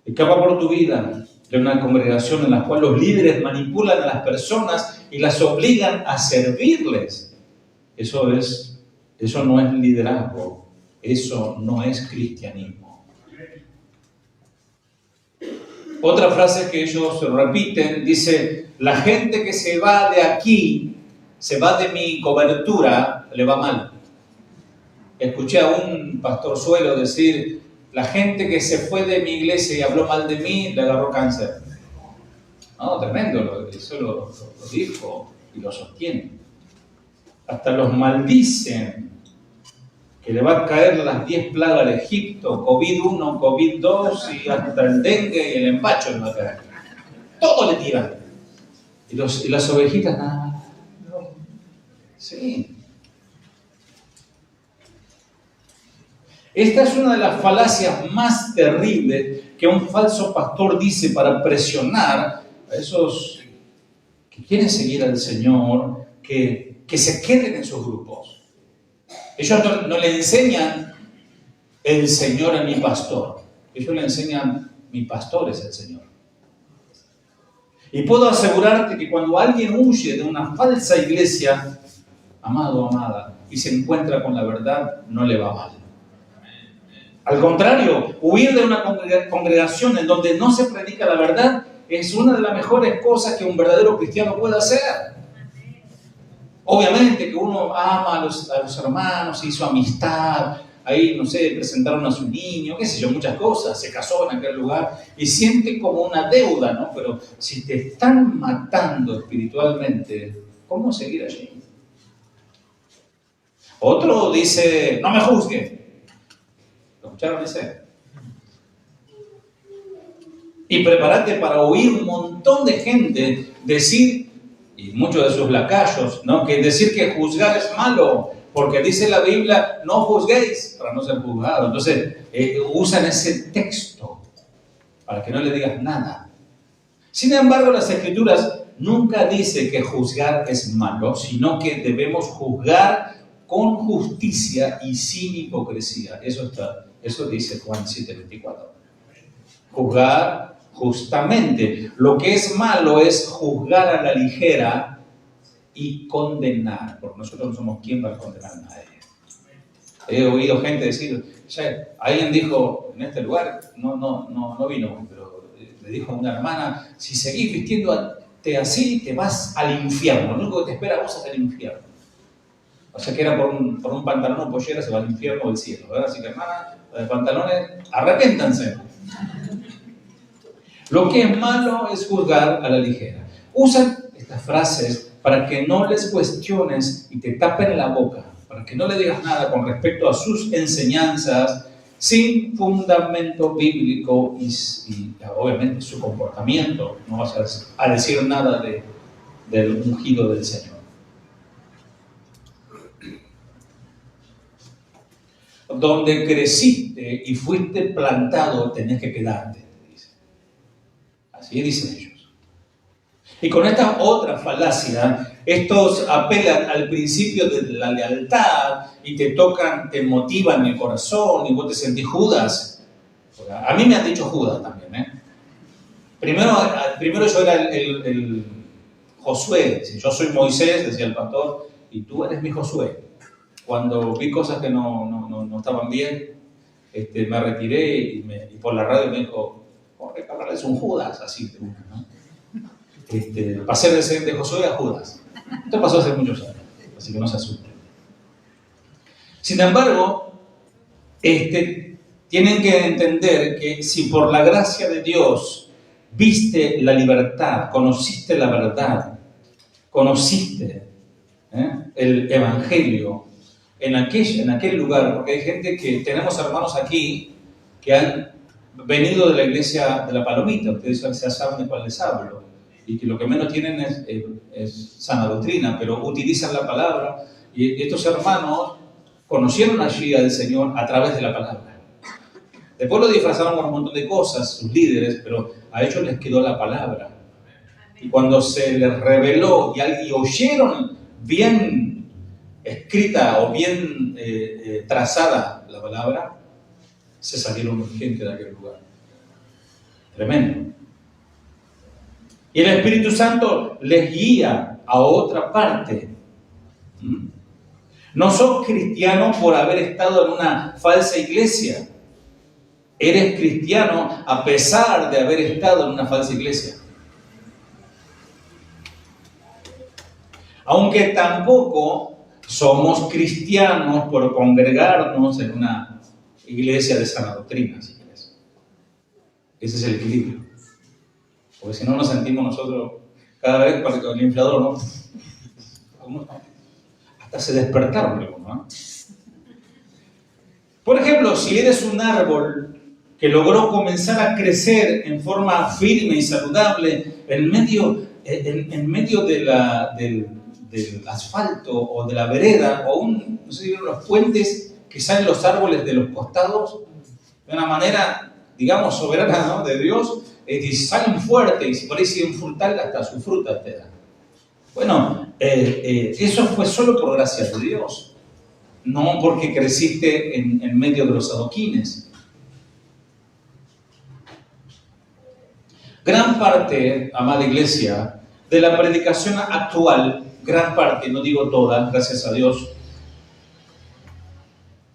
Escapa por tu vida de una congregación en la cual los líderes manipulan a las personas y las obligan a servirles. Eso es Eso no es liderazgo, eso no es cristianismo. Otra frase que ellos repiten dice: la gente que se va de aquí, se va de mi cobertura, le va mal. Escuché a un pastorzuelo decir: la gente que se fue de mi iglesia y habló mal de mí, le agarró cáncer. No, tremendo, eso lo dijo y lo sostiene. Hasta los maldicen, que le va a caer las 10 plagas de Egipto, COVID-1, COVID-2 y hasta el dengue y el empacho le va a caer. Todo le tiran. Y las ovejitas, nada. Sí. Esta es una de las falacias más terribles que un falso pastor dice para presionar a esos que quieren seguir al Señor, que se queden en sus grupos. Ellos no le enseñan el Señor a mi pastor. Ellos le enseñan: mi pastor es el Señor. Y puedo asegurarte que cuando alguien huye de una falsa iglesia, amado o amada, y se encuentra con la verdad, no le va mal. Al contrario, huir de una congregación en donde no se predica la verdad es una de las mejores cosas que un verdadero cristiano puede hacer. Obviamente que uno ama a los hermanos, hizo amistad, ahí, no sé, presentaron a su niño, qué sé yo, muchas cosas, se casó en aquel lugar y siente como una deuda, ¿no? Pero si te están matando espiritualmente, ¿cómo seguir allí? Otro dice: no me juzgue. ¿Lo escucharon ese? Y prepárate para oír un montón de gente decir, y muchos de sus lacayos, ¿no?, que decir que juzgar es malo, porque dice la Biblia: no juzguéis para no ser juzgados. Entonces, usan ese texto para que no le digas nada. Sin embargo, las Escrituras nunca dicen que juzgar es malo, sino que debemos juzgar con justicia y sin hipocresía. Eso dice Juan 7:24. Juzgar justamente. Lo que es malo es juzgar a la ligera y condenar, porque nosotros no somos quien va a condenar a nadie. He oído gente decir: alguien dijo en este lugar, no vino, pero le dijo a una hermana: si seguís vistiéndote así, te vas al infierno. Lo único que te espera a vos es el infierno. O sea que era por un pantalón o pollera se va al infierno o al cielo, ¿verdad? Así que, hermana, los pantalones, arrepiéntanse. Lo que es malo es juzgar a la ligera. Usan estas frases para que no les cuestiones y te tapen la boca, para que no le digas nada con respecto a sus enseñanzas sin fundamento bíblico y obviamente su comportamiento. No vas a decir nada del ungido del Señor. Donde creciste y fuiste plantado, tenés que quedarte, dice. Así dicen ellos. Y con esta otra falacia, estos apelan al principio de la lealtad y te tocan, te motivan el corazón y vos te sentís Judas. A mí me han dicho Judas también, ¿eh? Primero yo era el Josué. Yo soy Moisés, decía el pastor, y tú eres mi Josué. Cuando vi cosas que no estaban bien, me retiré y por la radio me dijo: Jorge Cabral es un Judas, así, ¿no? Pasé de Josué a Judas. Esto pasó hace muchos años, así que no se asusten. Sin embargo, tienen que entender que si por la gracia de Dios viste la libertad, conociste la verdad, conociste el Evangelio, en aquel lugar, porque hay gente que, tenemos hermanos aquí que han venido de la iglesia de la Palomita, ustedes ya saben de cuál les hablo, y que lo que menos tienen es sana doctrina, pero utilizan la palabra, y estos hermanos conocieron allí al Señor a través de la palabra. Después lo disfrazaron con un montón de cosas, sus líderes, pero a ellos les quedó la palabra. Y cuando se les reveló y oyeron bien escrita o bien trazada la palabra, se salieron urgentes de aquel lugar. Tremendo. Y el Espíritu Santo les guía a otra parte. No sos cristiano por haber estado en una falsa iglesia. Eres cristiano a pesar de haber estado en una falsa iglesia. Aunque tampoco somos cristianos por congregarnos en una iglesia de sana doctrina, si quieres. Ese es el equilibrio. Porque si no nos sentimos nosotros cada vez con el inflador, ¿no? Hasta se despertaron algunos, ¿no? Por ejemplo, si eres un árbol que logró comenzar a crecer en forma firme y saludable en medio del asfalto o de la vereda, o no sé si vieron los puentes que salen los árboles de los costados, de una manera, digamos, soberana, ¿no?, de Dios, y salen fuertes y por ahí siguen frutal hasta su fruta te da. Bueno, eso fue solo por gracia de Dios, no porque creciste en medio de los adoquines. Gran parte, amada iglesia, de la predicación actual, gran parte, no digo toda, gracias a Dios,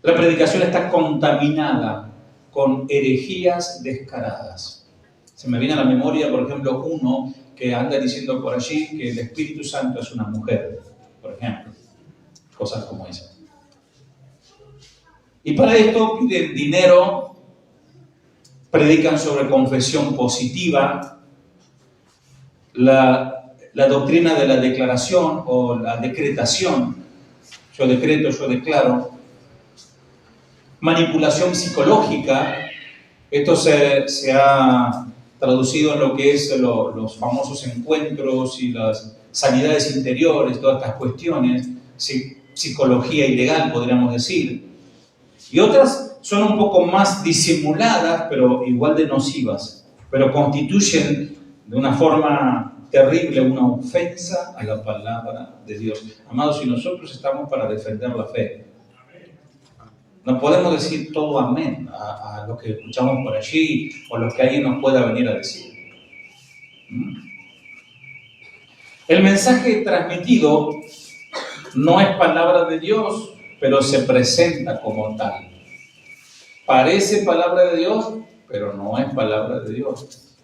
la predicación está contaminada con herejías descaradas. Se me viene a la memoria, por ejemplo, uno que anda diciendo por allí que el Espíritu Santo es una mujer, por ejemplo. Cosas como esas. Y para esto piden dinero, predican sobre confesión positiva, la doctrina de la declaración o la decretación, yo decreto, yo declaro, manipulación psicológica, esto se ha traducido en lo que es los famosos encuentros y las sanidades interiores, todas estas cuestiones, psicología ilegal podríamos decir, y otras son un poco más disimuladas, pero igual de nocivas, pero constituyen de una forma terrible una ofensa a la palabra de Dios. Amados, y nosotros estamos para defender la fe. No podemos decir todo amén a lo que escuchamos por allí o lo que alguien nos pueda venir a decir. El mensaje transmitido no es palabra de Dios, pero se presenta como tal. Parece palabra de Dios, pero no es palabra de Dios.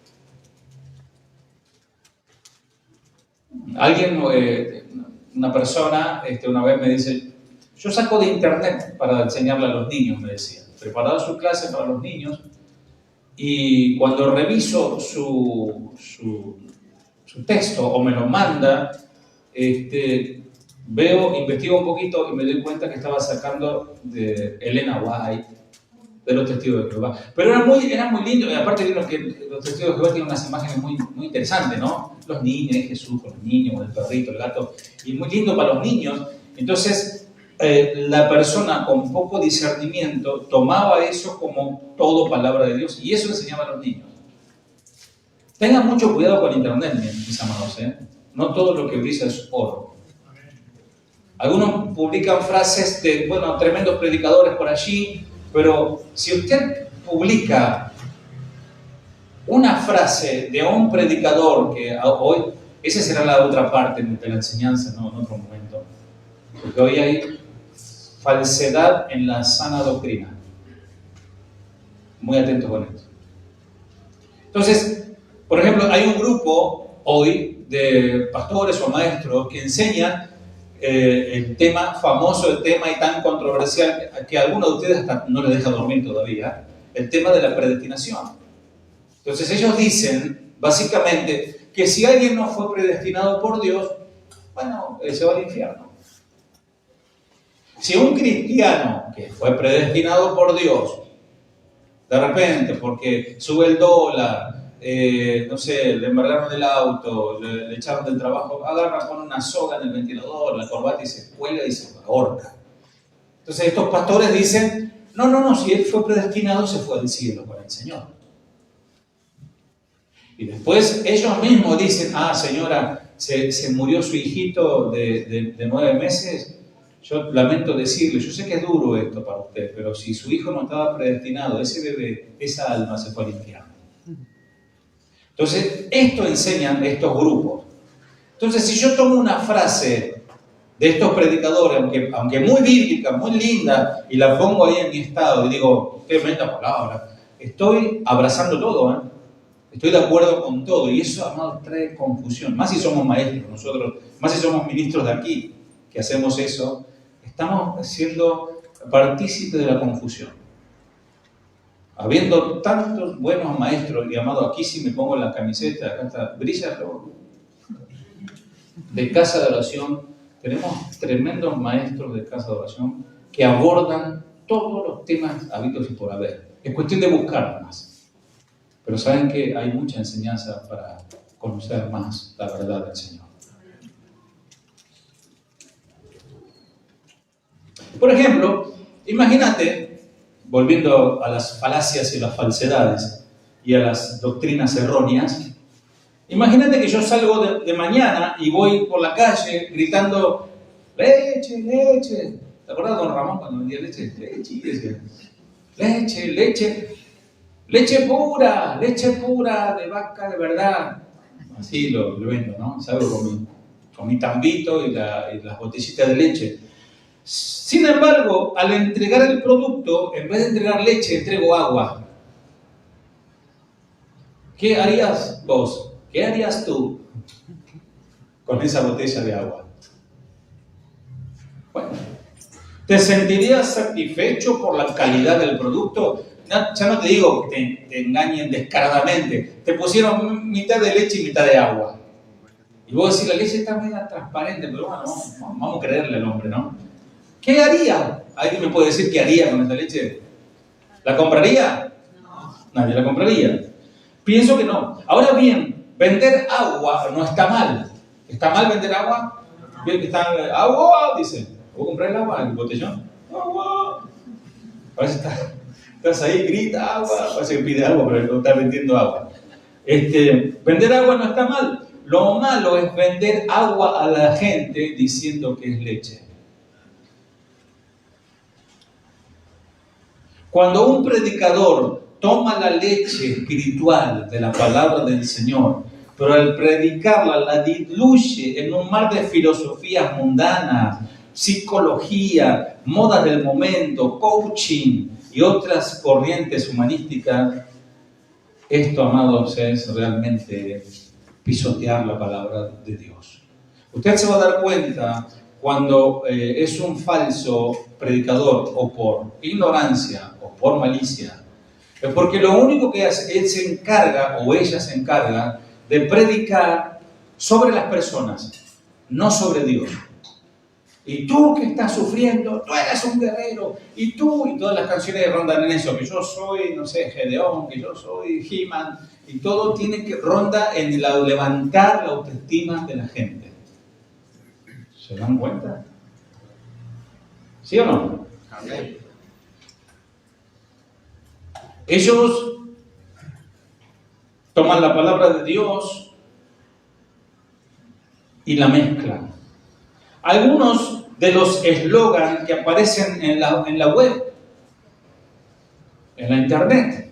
Alguien, una persona, una vez me dice, yo saco de internet para enseñarle a los niños, me decía. Preparaba su clase para los niños y cuando reviso su texto o me lo manda, investigo un poquito y me doy cuenta que estaba sacando de Elena White, de los Testigos de Jehová. Pero era muy lindo, y aparte vieron que los Testigos de Jehová tienen unas imágenes muy, muy interesantes, ¿no? Los niños, Jesús con los niños, con el perrito, el gato, y muy lindo para los niños. Entonces, la persona con poco discernimiento tomaba eso como todo palabra de Dios, y eso le enseñaba a los niños. Tengan mucho cuidado con internet, mis amados, ¿eh? No todo lo que brilla es oro. Algunos publican frases de, tremendos predicadores por allí, pero si usted publica una frase de un predicador que hoy, esa será la otra parte de la enseñanza, ¿no? En otro momento, porque hoy hay falsedad en la sana doctrina. Muy atentos con esto. Entonces, por ejemplo, hay un grupo hoy de pastores o maestros que enseñan el tema famoso, el tema y tan controversial que a algunos de ustedes hasta no les deja dormir todavía, el tema de la predestinación. Entonces ellos dicen, básicamente, que si alguien no fue predestinado por Dios, se va al infierno. Si un cristiano que fue predestinado por Dios, de repente, porque sube el dólar, le embargaron el auto, le echaron del trabajo, agarra, pone una soga en el ventilador, la corbata y se cuelga y se ahorca. Entonces estos pastores dicen, no, si él fue predestinado se fue al cielo con el Señor. Y después ellos mismos dicen, señora, se murió su hijito de 9 meses, yo lamento decirle, yo sé que es duro esto para usted, pero si su hijo no estaba predestinado, ese bebé, esa alma se fue al infierno. Entonces, esto enseñan estos grupos. Entonces, si yo tomo una frase de estos predicadores, aunque muy bíblica, muy linda, y la pongo ahí en mi estado y digo, qué tremenda palabra, estoy abrazando todo, ¿eh? Estoy de acuerdo con todo, y eso, amados, trae confusión. Más si somos maestros nosotros, más si somos ministros de aquí, que hacemos eso, estamos siendo partícipes de la confusión. Habiendo tantos buenos maestros, y amado, aquí si me pongo la camiseta, acá está, brilla de casa de oración, tenemos tremendos maestros de casa de oración que abordan todos los temas habidos y por haber. Es cuestión de buscar más. Pero saben que hay mucha enseñanza para conocer más la verdad del Señor. Por ejemplo, imagínate, volviendo a las falacias y las falsedades y a las doctrinas erróneas, imagínate que yo salgo de mañana y voy por la calle gritando, leche, leche. ¿Te acuerdas de don Ramón cuando vendía leche? Leche, leche. Leche pura de vaca de verdad. Así lo vendo, ¿no? Salgo con mi tambito y las botellitas de leche. Sin embargo, al entregar el producto, en vez de entregar leche, entrego agua. ¿Qué harías vos? ¿Qué harías tú con esa botella de agua? Bueno, ¿te sentirías satisfecho por la calidad del producto? No, ya no te digo que te engañen descaradamente. Te pusieron mitad de leche y mitad de agua. Y vos decís, la leche está media transparente, pero bueno, vamos a creerle al hombre, ¿no? ¿Qué haría? ¿Alguien me puede decir qué haría con esta leche? ¿La compraría? No. Nadie la compraría. Pienso que no. Ahora bien, vender agua no está mal. ¿Está mal vender agua? Bien que está agua, dice. ¿Puedo comprar el agua? ¿El botellón? Agua. Parece que estás ahí, grita agua. Parece que pide agua, pero está vendiendo agua. Vender agua no está mal. Lo malo es vender agua a la gente diciendo que es leche. Cuando un predicador toma la leche espiritual de la palabra del Señor, pero al predicarla la diluye en un mar de filosofías mundanas, psicología, modas del momento, coaching y otras corrientes humanísticas, esto, amados, es realmente pisotear la palabra de Dios. Usted se va a dar cuenta cuando es un falso predicador o por ignorancia o por malicia, es porque lo único que hace, él se encarga o ella se encarga de predicar sobre las personas, no sobre Dios. Y tú que estás sufriendo, tú eres un guerrero, y tú, y todas las canciones rondan en eso, que yo soy, no sé, Gedeón, que yo soy He-Man, y todo tiene que ronda en levantar la autoestima de la gente. ¿Se dan cuenta? ¿Sí o no? Okay. Ellos toman la palabra de Dios y la mezclan. Algunos de los eslogans que aparecen en la web, en la internet,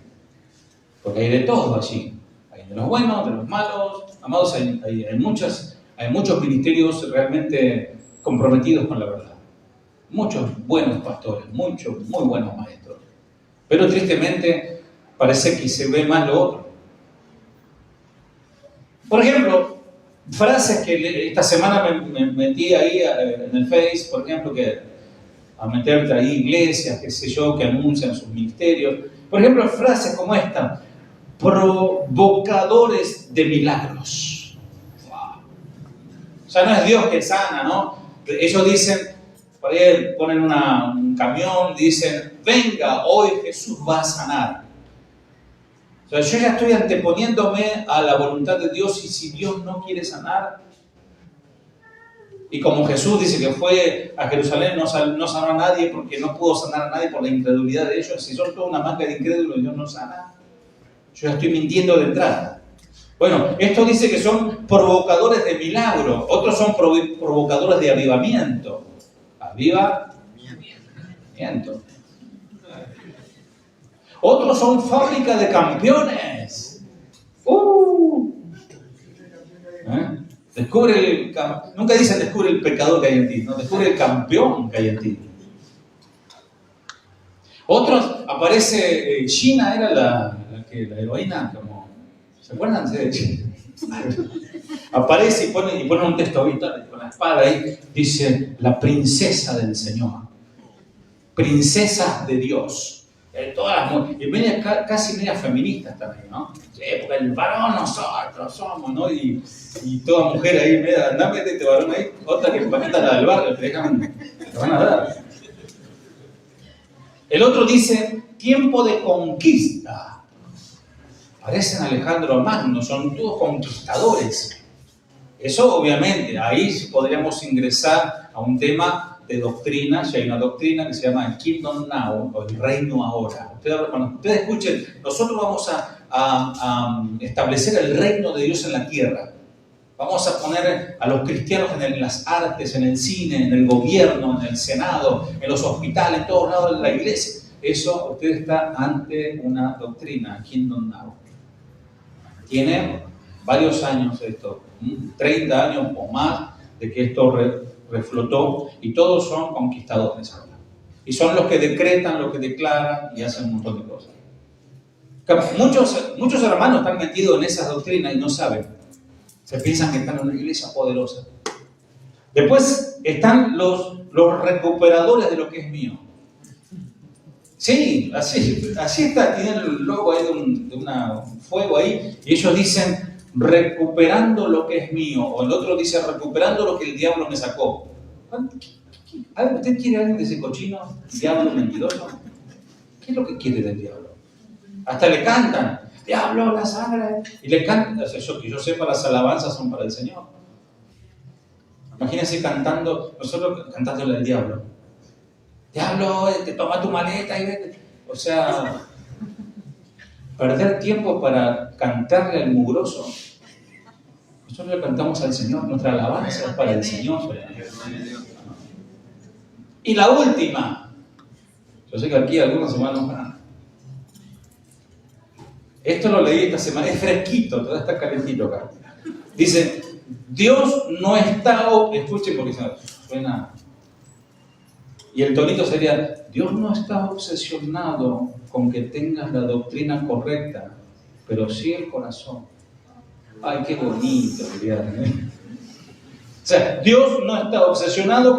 porque hay de todo allí. Hay de los buenos, de los malos. Amados, hay muchos ministerios realmente comprometidos con la verdad. Muchos buenos pastores, muchos muy buenos maestros. Pero tristemente parece que se ve más lo otro. Por ejemplo, frases que esta semana me metí ahí en el Face, por ejemplo, que a meterte ahí iglesias, qué sé yo, que anuncian sus ministerios. Por ejemplo, frases como esta: provocadores de milagros. Wow. O sea, no es Dios que sana, ¿no? Ellos dicen, por ahí ponen un camión y dicen, venga, hoy Jesús va a sanar. O sea, yo ya estoy anteponiéndome a la voluntad de Dios, y si Dios no quiere sanar, y como Jesús dice que fue a Jerusalén, no sanó a nadie porque no pudo sanar a nadie por la incredulidad de ellos, si son toda una manga de incrédulos y Dios no sana, yo ya estoy mintiendo de entrada. Bueno, esto dice que son provocadores de milagro, otros son provocadores de avivamiento. Avivamiento. Otros son fábrica de campeones. Nunca dicen descubre el pecador que hay en ti, no, descubre el campeón que hay en ti. Otros, aparece, Gina era la heroína, como, ¿se acuerdan de Gina? Aparece y pone un texto ahorita con la espada ahí, dice, la princesa del Señor, princesas de Dios. Todas las y casi media feministas también, ¿no? Sí, porque el varón nosotros somos, ¿no? Y toda mujer ahí, media, andá, métete varón ahí, otra que paqueta la del barrio, te van a dar. El otro dice, tiempo de conquista. Parecen Alejandro Magno, son todos conquistadores. Eso obviamente, ahí podríamos ingresar a un tema de doctrina. Si hay una doctrina que se llama el Kingdom Now, o el reino ahora. Cuando ustedes escuchen, nosotros vamos a establecer el reino de Dios en la tierra. Vamos a poner a los cristianos en las artes, en el cine, en el gobierno, en el Senado, en los hospitales, en todos lados de la iglesia. Eso, usted está ante una doctrina, Kingdom Now. Tiene varios años esto, 30 años o más de que esto reflotó, y todos son conquistadores ahora. Y son los que decretan, los que declaran y hacen un montón de cosas. Muchos hermanos están metidos en esas doctrinas y no saben. Se piensan que están en una iglesia poderosa. Después están los recuperadores de lo que es mío. Sí, así está, tienen el logo ahí de un fuego ahí, y ellos dicen, recuperando lo que es mío, o el otro dice, recuperando lo que el diablo me sacó. ¿Usted quiere a alguien de ese cochino, diablo mentiroso? ¿Qué es lo que quiere del diablo? Hasta le cantan, diablo, la sangre, y le cantan, que yo sepa, las alabanzas son para el Señor. Imagínense nosotros cantándole al diablo. Diablo, te toma tu maleta y vete. O sea, perder tiempo para cantarle al mugroso. Nosotros le cantamos al Señor, nuestra alabanza es para el Señor. Y la última, yo sé que aquí algunos se van a enojar. Esto lo leí esta semana, es fresquito, todo está calentito acá. Dice, Dios no está, escuchen porque suena. Y el tonito sería, Dios no está obsesionado con que tengas la doctrina correcta, pero sí el corazón. Ay, qué bonito, ¿eh? O sea, Dios no está obsesionado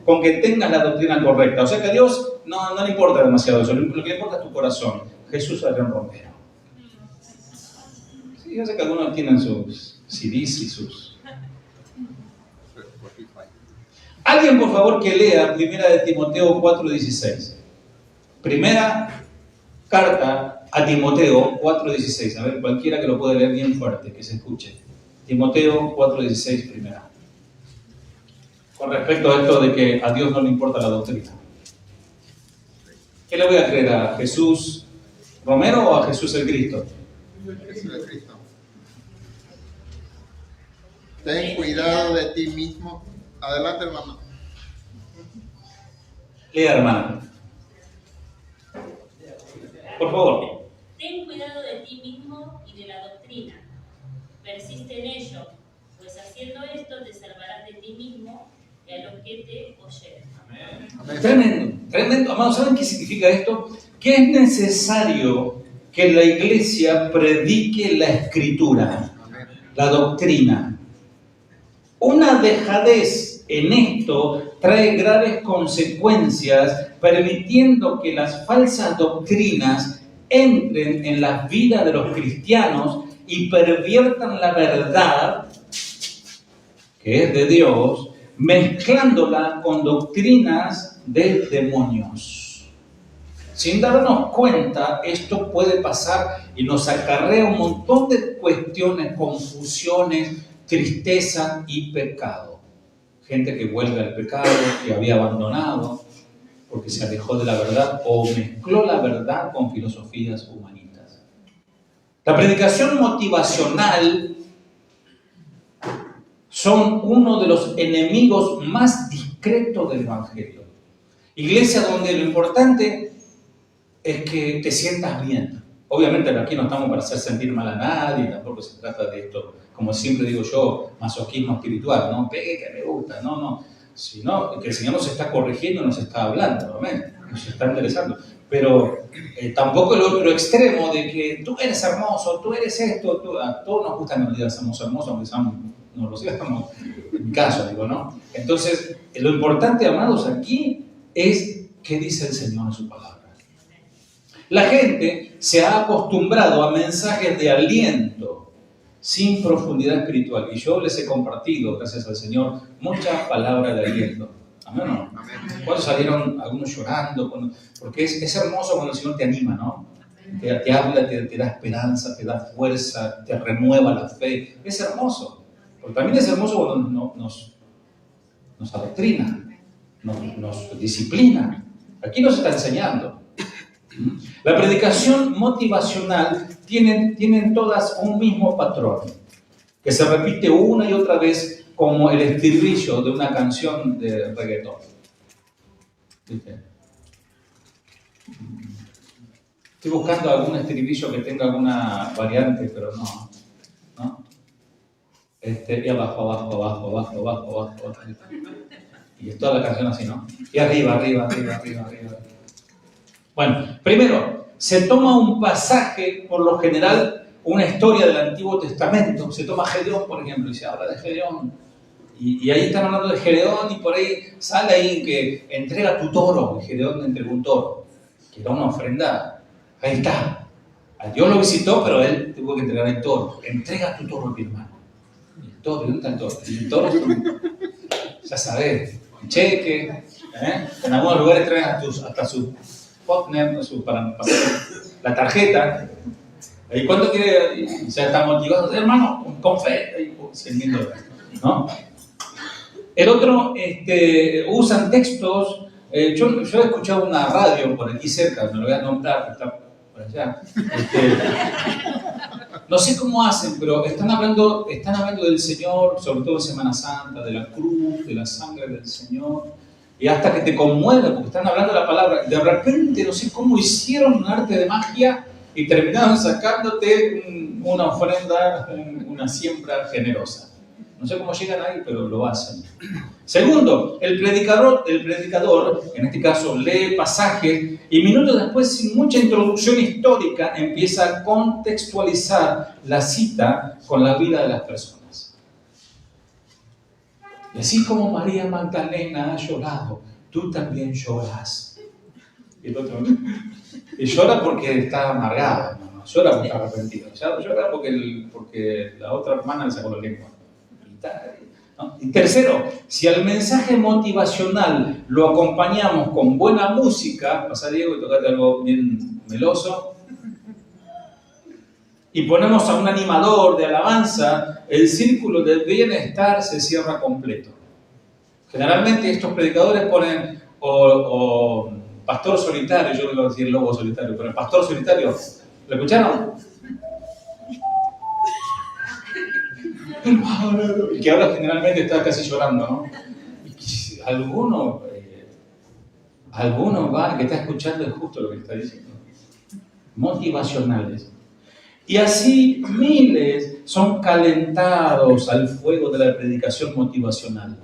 con que tengas la doctrina correcta. O sea que a Dios no le importa demasiado eso, lo que le importa es tu corazón. Jesús Adrián Romero. Sí, yo sé que algunos tienen sus CDs y sus... Alguien, por favor, que lea 1 de Timoteo 4:16. Primera carta a Timoteo 4:16. A ver, cualquiera que lo pueda leer bien fuerte, que se escuche. Timoteo 4:16, primera. Con respecto a esto de que a Dios no le importa la doctrina. ¿Qué le voy a creer? ¿A Jesús Romero o a Jesús el Cristo? Jesús el Cristo. Ten cuidado de ti mismo. Adelante, hermano. Lea, hermana. Por favor. Ten cuidado de ti mismo y de la doctrina. Persiste en ello, pues haciendo esto te salvarás de ti mismo y a los que te oyeren. Amén. Tremendo, tremendo. Amados, ¿saben qué significa esto? Que es necesario que la iglesia predique la escritura, Amén. la doctrina. Una dejadez en esto trae graves consecuencias, permitiendo que las falsas doctrinas entren en las vidas de los cristianos y perviertan la verdad, que es de Dios, mezclándola con doctrinas de demonios. Sin darnos cuenta, esto puede pasar y nos acarrea un montón de cuestiones, confusiones, tristeza y pecado. Gente que vuelve al pecado, que había abandonado porque se alejó de la verdad o mezcló la verdad con filosofías humanitas. La predicación motivacional son uno de los enemigos más discretos del Evangelio. Iglesia donde lo importante es que te sientas bien. Obviamente aquí no estamos para hacer sentir mal a nadie, tampoco se trata de esto, como siempre digo yo, masoquismo espiritual, no pegue que me gusta, no, sino que el Señor nos está corrigiendo, nos está hablando, amén, nos está enderezando. Pero tampoco el otro extremo de que tú eres hermoso, tú eres esto, a todos nos gusta que nos digan somos hermosos, aunque no lo digamos, en mi caso digo, ¿no? Entonces, lo importante, amados, aquí es qué dice el Señor en su palabra. La gente se ha acostumbrado a mensajes de aliento sin profundidad espiritual. Y yo les he compartido, gracias al Señor, muchas palabras de aliento. ¿Amén o no? Cuando salieron algunos llorando, porque es hermoso cuando el Señor te anima, ¿no? Te habla, te da esperanza, te da fuerza, te renueva la fe. Es hermoso. Pero también es hermoso cuando nos adoctrina, nos disciplina. Aquí nos está enseñando. La predicación motivacional tienen todas un mismo patrón, que se repite una y otra vez como el estribillo de una canción de reggaetón. ¿Viste? Estoy buscando algún estribillo que tenga alguna variante, pero no. Y abajo. Y es toda la canción así, ¿no? Y arriba. Bueno, primero, se toma un pasaje, por lo general, una historia del Antiguo Testamento. Se toma Gedeón, por ejemplo, y se habla de Gedeón. Y ahí están hablando de Gedeón y por ahí sale ahí que entrega tu toro. Y Gedeón entregó un toro, que era una ofrenda. Ahí está. A Dios lo visitó, pero él tuvo que entregar el toro. Entrega tu toro, mi hermano. Y el toro, ¿dónde está el toro? Y el toro, ya sabes, con cheque. En algunos lugares traen hasta su partner, para pasar la tarjeta. ¿Y cuánto quiere? Y ya está motivado. Hermano, con fe. $100,000, ¿no? El otro, usan textos. Yo he escuchado una radio por aquí cerca, me lo voy a nombrar, que está por allá. No sé cómo hacen, pero están hablando del Señor, sobre todo en Semana Santa, de la cruz, de la sangre del Señor, y hasta que te conmueve, porque están hablando de la palabra. De repente, no sé cómo hicieron un arte de magia y terminaron sacándote una ofrenda, una siembra generosa. No sé cómo llegan ahí, pero lo hacen. Segundo, el predicador, en este caso, lee pasajes y minutos después, sin mucha introducción histórica, empieza a contextualizar la cita con la vida de las personas. Y así como María Magdalena ha llorado, tú también lloras. Y el otro, y llora porque está amargada, no llora porque está arrepentida, llora porque la otra hermana le sacó la lengua. ¿No? Y tercero, si al mensaje motivacional lo acompañamos con buena música, pasa Diego y tocate algo bien meloso, y ponemos a un animador de alabanza, el círculo del bienestar se cierra completo. Generalmente estos predicadores ponen o pastor solitario, yo no voy a decir lobo solitario, pero el pastor solitario, ¿lo escucharon? Y que ahora generalmente está casi llorando, ¿no? Alguno va, que está escuchando es justo lo que está diciendo. Motivacionales. Y así miles son calentados al fuego de la predicación motivacional.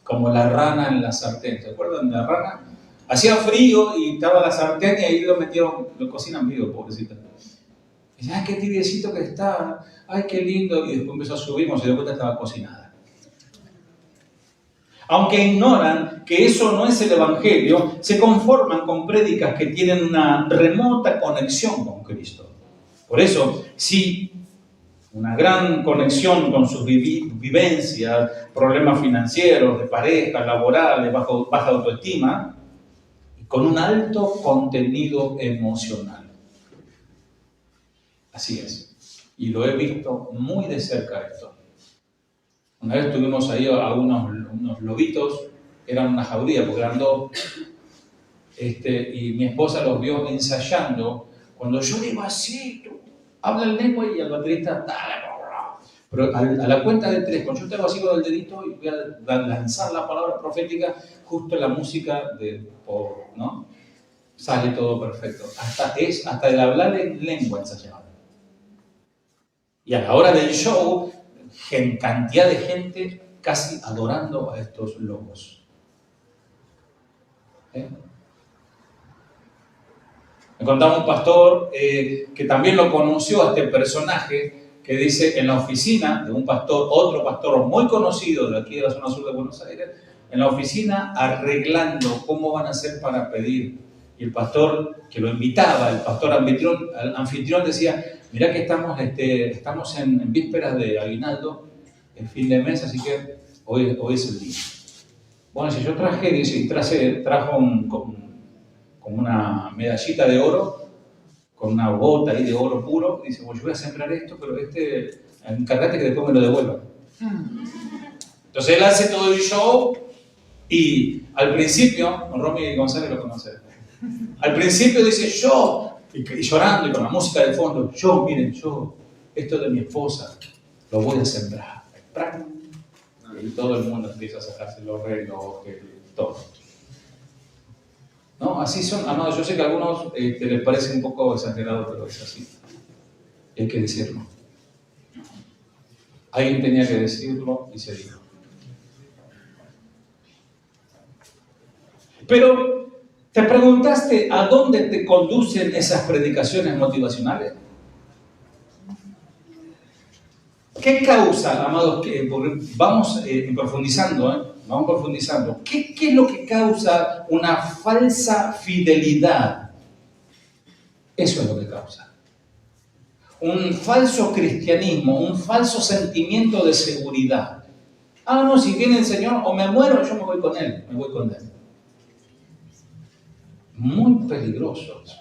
Como la rana en la sartén. ¿Se acuerdan de la rana? Hacía frío y estaba la sartén y ahí lo cocinan vivo, pobrecita. Y dice, ay, qué tibiecito que está, ay, qué lindo. Y después empezó a subir, cuando se dio cuenta estaba cocinada. Aunque ignoran que eso no es el Evangelio, se conforman con prédicas que tienen una remota conexión con Cristo. Por eso, sí, una gran conexión con sus vivencias, problemas financieros, de pareja, laborales, baja autoestima, y con un alto contenido emocional. Así es. Y lo he visto muy de cerca esto. Una vez tuvimos ahí a unos lobitos, eran una jauría, porque eran dos, y mi esposa los vio ensayando. Cuando yo digo así, habla el lengua y el baterista, dale, pero a la cuenta de 3, cuando yo te hago así con el dedito y voy a lanzar la palabra profética, justo en la música ¿no? sale todo perfecto. Hasta el hablar en lengua ensayado. Y a la hora del show, cantidad de gente casi adorando a estos lobos. Me contaba un pastor que también lo conoció a este personaje, que dice en la oficina de un pastor, otro pastor muy conocido de aquí de la zona sur de Buenos Aires, en la oficina arreglando cómo van a hacer para pedir. Y el pastor que lo invitaba, el pastor anfitrión decía, mirá que estamos en vísperas de aguinaldo, en fin de mes, así que hoy es el día. Bueno, si yo trajo como una medallita de oro, con una bota ahí de oro puro, y dice, bueno, yo voy a sembrar esto, pero encárgate que después me lo devuelvan. Entonces él hace todo el show, y al principio, Romy González lo conoce, al principio dice yo, y llorando y con la música de fondo, miren, esto de mi esposa, lo voy a sembrar. Y todo el mundo empieza a sacarse los relojes, todo. ¿No? Así son, amados. Yo sé que a algunos les parece un poco exagerado, pero es así. Y hay que decirlo. Alguien tenía que decirlo y se dijo. Pero, ¿te preguntaste a dónde te conducen esas predicaciones motivacionales? ¿Qué causa, amados? Vamos profundizando, vamos profundizando. ¿Qué es lo que causa una falsa fidelidad? Eso es lo que causa. Un falso cristianismo, un falso sentimiento de seguridad. No, si viene el Señor, o me muero, yo me voy con Él. Muy peligroso eso.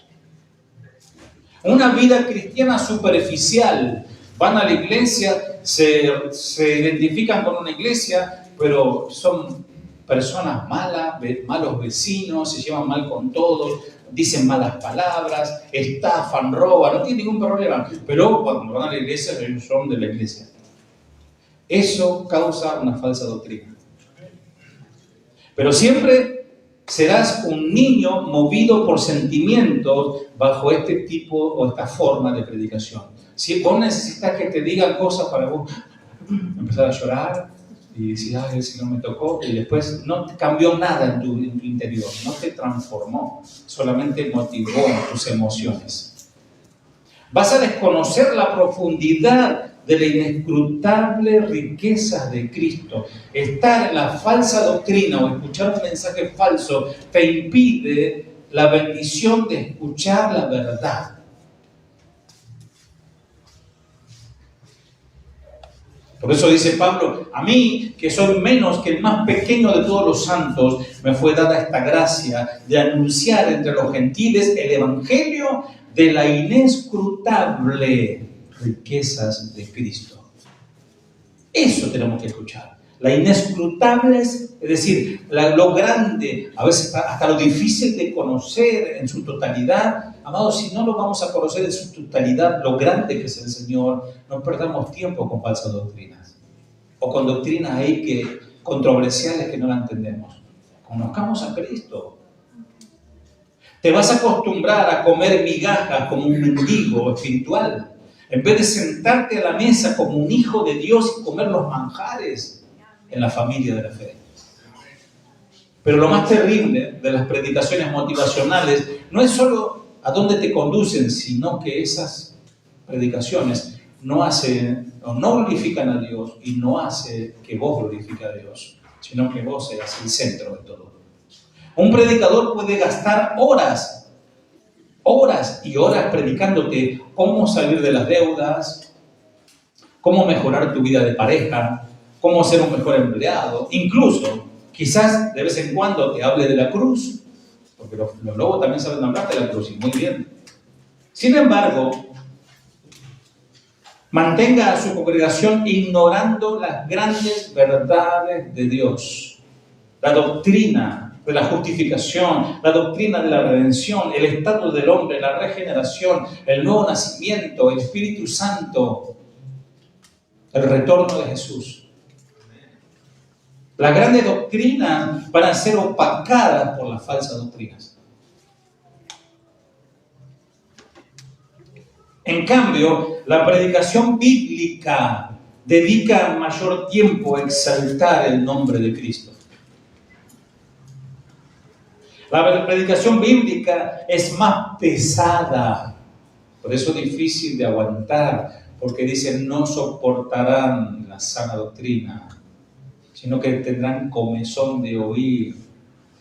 Una vida cristiana superficial. Van a la iglesia, se identifican con una iglesia, pero son personas malas, malos vecinos, se llevan mal con todos, dicen malas palabras, estafan, roban, no tienen ningún problema. Pero cuando van a la iglesia, son de la iglesia. Eso causa una falsa doctrina. Pero siempre serás un niño movido por sentimientos bajo este tipo o esta forma de predicación. Si vos necesitas que te digan cosas para vos empezar a llorar y decir, el Señor me tocó, y después no cambió nada en tu interior, no te transformó, solamente motivó tus emociones. Vas a desconocer la profundidad de la inescrutable riqueza de Cristo. Estar en la falsa doctrina o escuchar un mensaje falso te impide la bendición de escuchar la verdad. Por eso dice Pablo, a mí, que soy menos que el más pequeño de todos los santos, me fue dada esta gracia de anunciar entre los gentiles el evangelio de la inescrutable riquezas de Cristo. Eso tenemos que escuchar. La inescrutable, es decir, lo grande, a veces hasta lo difícil de conocer en su totalidad. Amados, si no lo vamos a conocer en su totalidad, lo grande que es el Señor, no perdamos tiempo con falsas doctrinas. O con doctrinas ahí controversiales que no la entendemos. Conozcamos a Cristo. Te vas a acostumbrar a comer migajas como un mendigo espiritual, en vez de sentarte a la mesa como un hijo de Dios y comer los manjares en la familia de la fe. Pero lo más terrible de las predicaciones motivacionales no es solo a dónde te conducen, sino que esas predicaciones no glorifican a Dios y no hace que vos glorifiques a Dios, sino que vos seas el centro de todo. Un predicador puede gastar horas y horas predicándote cómo salir de las deudas, cómo mejorar tu vida de pareja, cómo ser un mejor empleado, incluso quizás de vez en cuando te hable de la cruz, porque los lobos también saben hablar de la cruz y muy bien. Sin embargo, mantenga a su congregación ignorando las grandes verdades de Dios, la doctrina de la justificación, la doctrina de la redención, el estado del hombre, la regeneración, el nuevo nacimiento, el Espíritu Santo, el retorno de Jesús. Las grandes doctrinas van a ser opacadas por las falsas doctrinas. En cambio, la predicación bíblica dedica mayor tiempo a exaltar el nombre de Cristo. La predicación bíblica es más pesada, por eso es difícil de aguantar, porque dicen no soportarán la sana doctrina, sino que tendrán comezón de oír.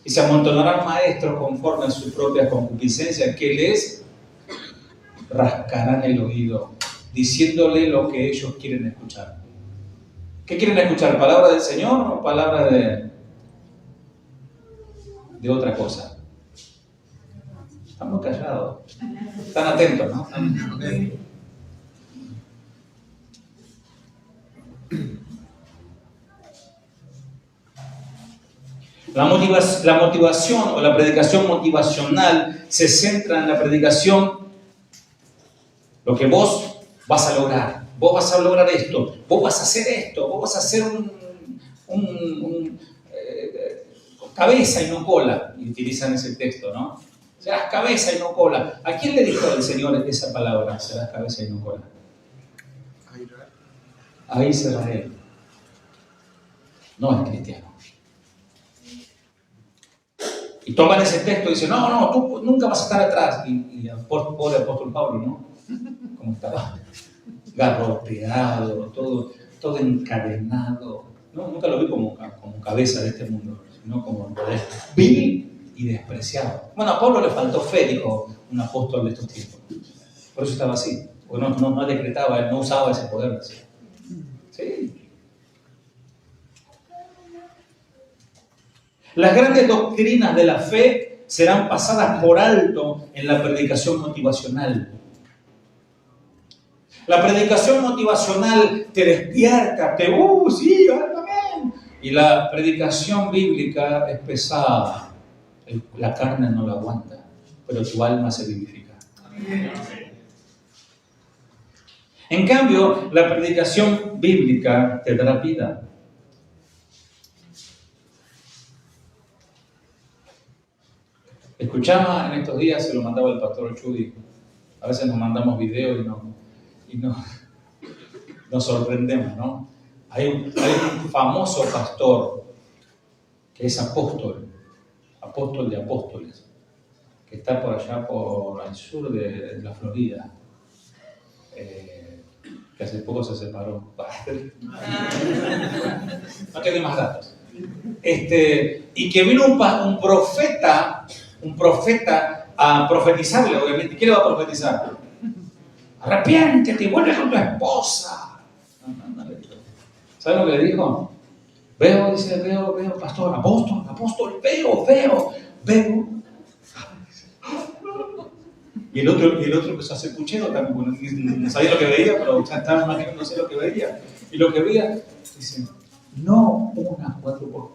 Y se amontonarán maestros conforme a su propia concupiscencia, que les rascarán el oído, diciéndole lo que ellos quieren escuchar. ¿Qué quieren escuchar? ¿Palabra del Señor o palabra de otra cosa? Están muy callados. Están atentos, ¿no? La motivación o la predicación motivacional se centra en la predicación, lo que vos vas a lograr. Vos vas a lograr esto, vos vas a hacer esto, vos vas a hacer cabeza y no cola. Y utilizan ese texto, ¿no? Serás cabeza y no cola. ¿A quién le dijo el Señor esa palabra? Serás cabeza y no cola. A Israel. No es cristiano. Y toman ese texto y dicen, no, tú nunca vas a estar atrás. Y el pobre apóstol Pablo, ¿no? Como estaba garroteado, todo encadenado. No, nunca lo vi como cabeza de este mundo, sino como vil y despreciado. Bueno, a Pablo le faltó fe, dijo un apóstol de estos tiempos. Por eso estaba así. Porque no decretaba, él no usaba ese poder. Así. Sí. Las grandes doctrinas de la fe serán pasadas por alto en la predicación motivacional. La predicación motivacional te despierta, sí, amén. Y la predicación bíblica es pesada. La carne no la aguanta, pero tu alma se vivifica. En cambio, la predicación bíblica te dará vida. Escuchaba en estos días, se lo mandaba el pastor Chudi. A veces nos mandamos videos y nos sorprendemos, ¿no? Hay un famoso pastor que es apóstol de apóstoles, que está por allá por el sur de la Florida, que hace poco se separó. No tiene más datos. Y que vino un profeta a profetizarle, obviamente. ¿Qué le va a profetizar? Arrepiéntete y vuelve con tu esposa. No le dijo. ¿Saben lo que le dijo? Veo, pastor, apóstol, veo. Y el otro empezó a hacer puchero también, no sabía lo que veía, pero ya estaba imaginándose lo que veía. Y lo que veía, dice, no una 4x4,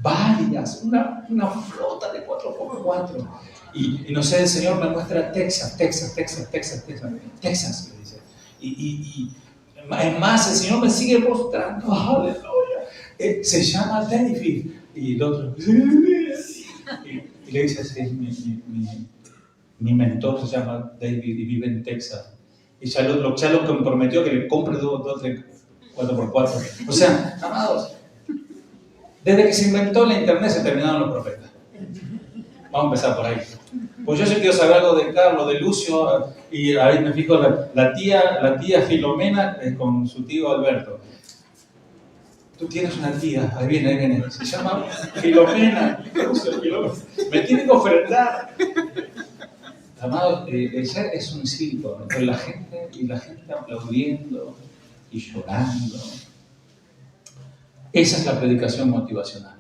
varias, una flota de 4x4. Y no sé, el Señor me muestra Texas, le dice. Y es más, el Señor me sigue mostrando, aleluya. Se llama David. Y el otro, y le dice así, mi mentor se llama David y vive en Texas. Y ya lo comprometió que le compre 2, 3, 4x4. O sea, amados, desde que se inventó la internet se terminaron los profetas. Vamos a empezar por ahí. Pues yo sí quiero saber algo de Carlos, de Lucio, y ahí me fijo la tía Filomena con su tío Alberto. Tú tienes una tía, ahí viene, se llama Filomena. Me tiene que ofrendar. Amado, el ser es un circo, con la gente aplaudiendo y llorando. Esa es la predicación motivacional.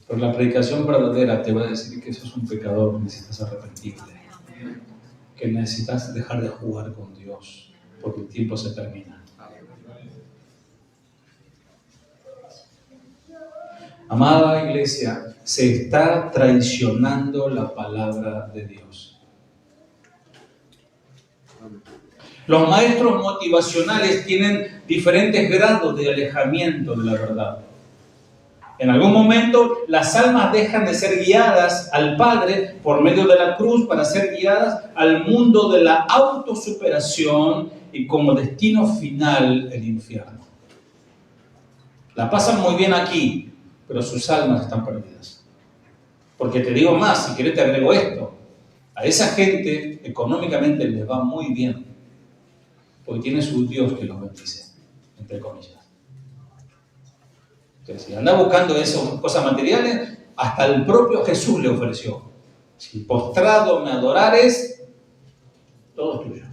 Pero la predicación verdadera te va a decir que sos un pecador, que necesitas arrepentirte, que necesitas dejar de jugar con Dios, porque el tiempo se termina. Amada iglesia, se está traicionando la palabra de Dios. Los maestros motivacionales tienen diferentes grados de alejamiento de la verdad. En algún momento las almas dejan de ser guiadas al Padre por medio de la cruz para ser guiadas al mundo de la autosuperación y como destino final el infierno. La pasan muy bien aquí, pero sus almas están perdidas. Porque te digo más, si querés te agrego esto. A esa gente económicamente les va muy bien, porque tiene su Dios que los bendice, entre comillas. Entonces, si anda buscando esas cosas materiales, hasta el propio Jesús le ofreció. Si postrado me adorares, todo es tuyo.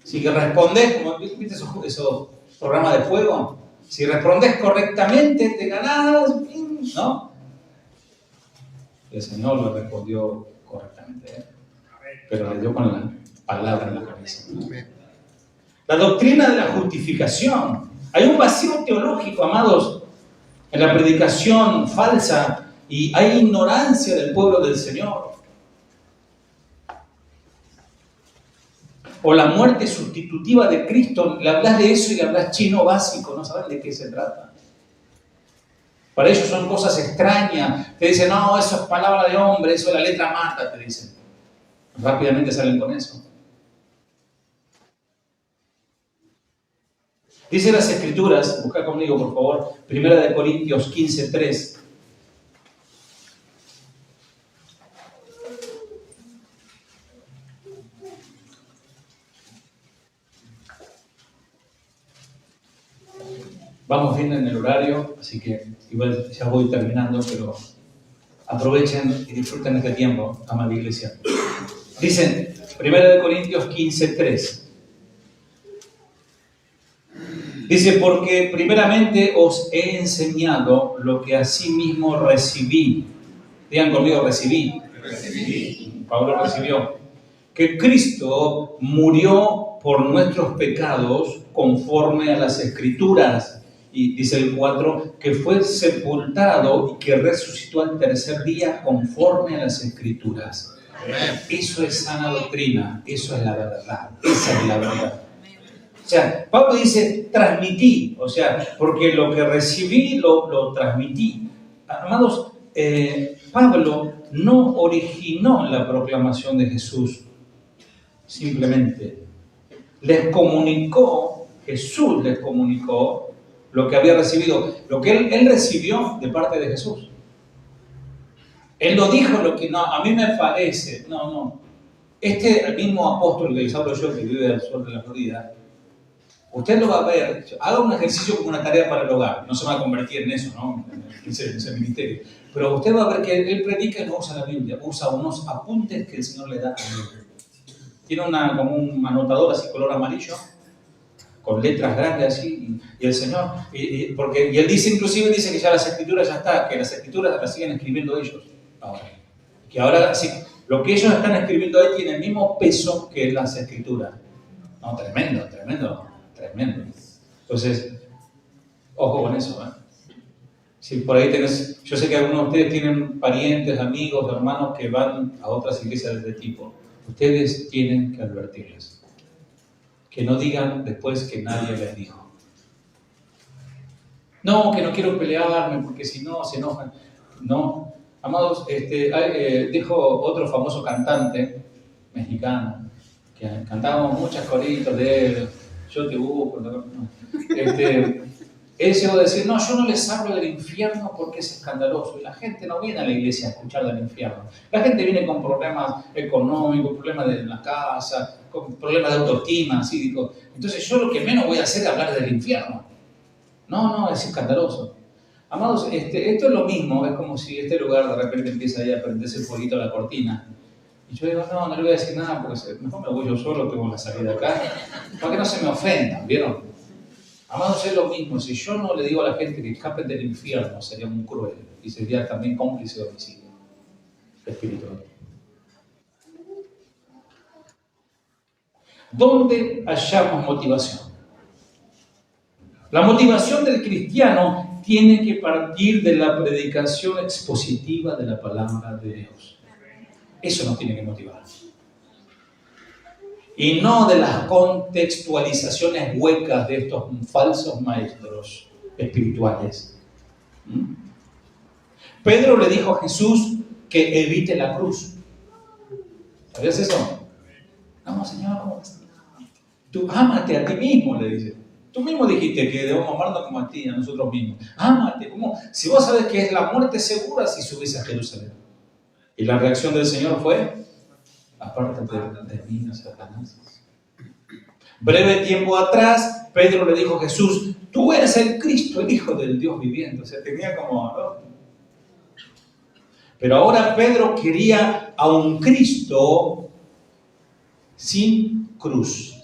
Si que respondes, como viste esos programas de fuego, si respondes correctamente, te ganás, ¿no? El Señor lo respondió correctamente, pero le dio con la palabra en la cabeza. La doctrina de la justificación. Hay un vacío teológico, amados, en la predicación falsa, y hay ignorancia del pueblo del Señor. O la muerte sustitutiva de Cristo, le hablas de eso y le hablas chino básico, no saben de qué se trata. Para ellos son cosas extrañas. Te dicen, no, eso es palabra de hombre, eso es la letra mata, te dicen. Rápidamente salen con eso. Dice las Escrituras, busca conmigo por favor, 1 Corintios 15:3. Vamos bien en el horario, así que igual ya voy terminando, pero aprovechen y disfruten este tiempo, amada iglesia. Dicen, 1 Corintios 15:3. Dice, porque primeramente os he enseñado lo que asimismo recibí. Digan conmigo, recibí. Pablo recibió. Que Cristo murió por nuestros pecados conforme a las Escrituras. Y dice el 4, que fue sepultado y que resucitó al tercer día conforme a las Escrituras. Eso es sana doctrina, eso es la verdad, esa es la verdad. O sea, Pablo dice, transmití, o sea, porque lo que recibí lo transmití. Amados, Pablo no originó la proclamación de Jesús, simplemente les comunicó, Jesús les comunicó lo que había recibido, lo que él recibió de parte de Jesús. Él no dijo lo que no, a mí me parece, no. El mismo apóstol que les hablo yo, que vive al sur de la Florida, usted lo va a ver, haga un ejercicio como una tarea para el hogar, no se va a convertir en eso, ¿no? En ese ministerio. Pero usted va a ver que él predica y no usa la Biblia, usa unos apuntes que el Señor le da a él. Tiene como un anotador así color amarillo, con letras grandes así, y el Señor, y él dice, inclusive dice que ya las Escrituras ya está, que las Escrituras las siguen escribiendo ellos ahora. Que ahora sí, lo que ellos están escribiendo ahí tiene el mismo peso que las Escrituras. No, tremendo. Entonces, ojo con eso, ¿eh? Si por ahí tenés, yo sé que algunos de ustedes tienen parientes, amigos, hermanos que van a otras iglesias de este tipo. Ustedes tienen que advertirles. Que no digan después que nadie les dijo. No, que no quiero pelearme porque si no se enojan. No, amados, dijo otro famoso cantante mexicano, que cantábamos muchas coritos de él, yo te busco, él llegó a decir, no, yo no les hablo del infierno porque es escandaloso, y la gente no viene a la iglesia a escuchar del infierno, la gente viene con problemas económicos, problemas de la casa, con problemas de autoestima, así, digo, entonces yo lo que menos voy a hacer es hablar del infierno, no, es escandaloso. Amados, esto es lo mismo, es como si este lugar de repente empieza ahí a prenderse el fueguito a la cortina. Y yo digo, no le voy a decir nada porque mejor me voy yo solo, tengo la salida acá, para que no se me ofendan, ¿vieron? Amados, es lo mismo, si yo no le digo a la gente que escapen del infierno, sería muy cruel y sería también cómplice de homicidio espiritual. ¿Dónde hallamos motivación? La motivación del cristiano tiene que partir de la predicación expositiva de la palabra de Dios. Eso nos tiene que motivar. Y no de las contextualizaciones huecas de estos falsos maestros espirituales. Pedro le dijo a Jesús que evite la cruz. ¿Sabías eso? No, Señor, tú ámate a ti mismo, le dice. Tú mismo dijiste que debemos amarnos como a ti, a nosotros mismos. Ámate, ¿cómo? Si vos sabes que es la muerte segura si subís a Jerusalén. Y la reacción del Señor fue: apártate de mí, Satanás. Breve tiempo atrás, Pedro le dijo a Jesús: tú eres el Cristo, el Hijo del Dios viviente. O sea, tenía como... ¿no? Pero ahora Pedro quería a un Cristo sin cruz.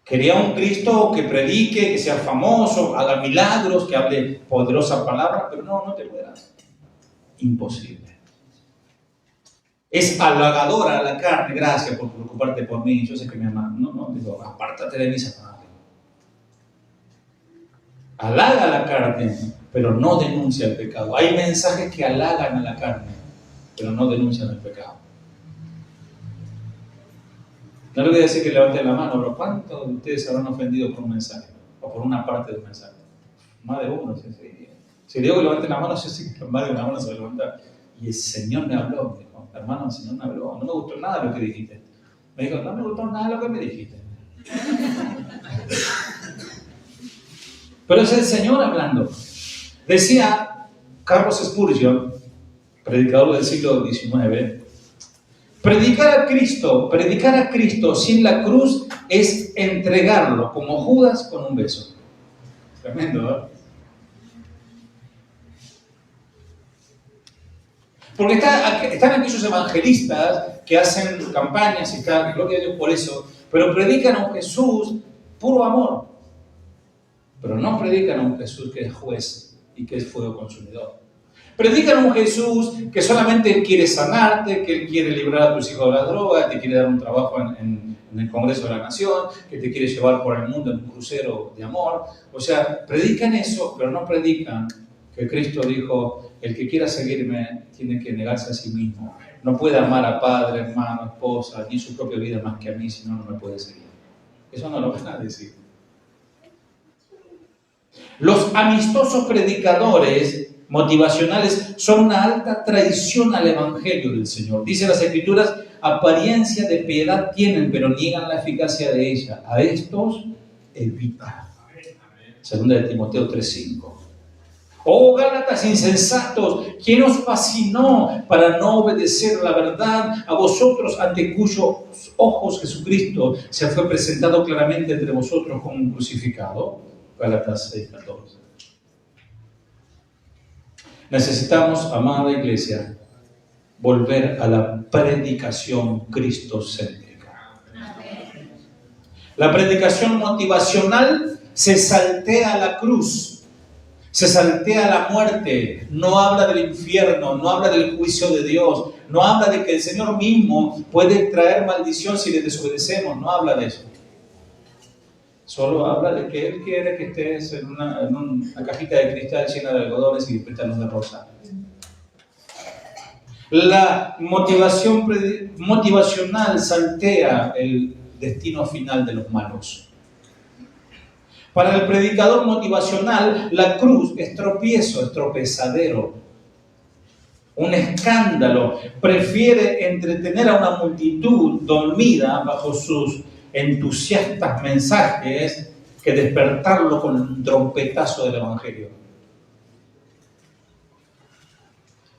Quería un Cristo que predique, que sea famoso, haga milagros, que hable poderosas palabras, pero no te puedas. Imposible. Es halagadora a la carne. Gracias por preocuparte por mí. Yo sé que me amas. No, digo, apártate de mí, Satanás. Halaga a la carne, pero no denuncia el pecado. Hay mensajes que halagan a la carne, pero no denuncian el pecado. No le voy a decir que levanten la mano, pero ¿cuántos de ustedes se habrán ofendido por un mensaje? O por una parte de un mensaje. Más de uno. Sí. Si digo que levanten la mano, yo sé que más de una mano se va a levantar. Y el Señor me habló. Me dijo: hermano, el Señor me habló. No me gustó nada lo que dijiste. Me dijo: no me gustó nada lo que me dijiste. Pero es el Señor hablando. Decía Carlos Spurgeon, predicador del siglo XIX, predicar a Cristo sin la cruz es entregarlo como Judas con un beso. Tremendo, ¿verdad? Porque están aquellos evangelistas que hacen campañas y están, gloria a Dios por eso, pero predican a un Jesús puro amor. Pero no predican a un Jesús que es juez y que es fuego consumidor. Predican a un Jesús que solamente quiere sanarte, que quiere librar a tus hijos de la droga, te quiere dar un trabajo en el Congreso de la Nación, que te quiere llevar por el mundo en un crucero de amor. O sea, predican eso, pero no predican que Cristo dijo: el que quiera seguirme tiene que negarse a sí mismo. No puede amar a padre, hermano, esposa, ni su propia vida más que a mí, si no, no me puede seguir. Eso no lo van a decir. Los amistosos predicadores motivacionales son una alta traición al Evangelio del Señor. Dice las Escrituras: apariencia de piedad tienen, pero niegan la eficacia de ella. A estos evita. Segunda de Timoteo 3:5. Oh Gálatas insensatos, ¿quién os fascinó para no obedecer la verdad? A vosotros, ante cuyos ojos Jesucristo se fue presentado claramente entre vosotros como un crucificado. Gálatas 6:14. Necesitamos, amada iglesia, volver a la predicación cristocéntrica. La predicación motivacional se saltea la cruz, se saltea la muerte, no habla del infierno, no habla del juicio de Dios, no habla de que el Señor mismo puede traer maldición si le desobedecemos, no habla de eso. Solo habla de que Él quiere que estés en una cajita de cristal llena de algodones y pétalos de rosa. La motivación motivacional saltea el destino final de los malos. Para el predicador motivacional, la cruz es tropiezo, es tropezadero, un escándalo. Prefiere entretener a una multitud dormida bajo sus entusiastas mensajes que despertarlo con un trompetazo del Evangelio.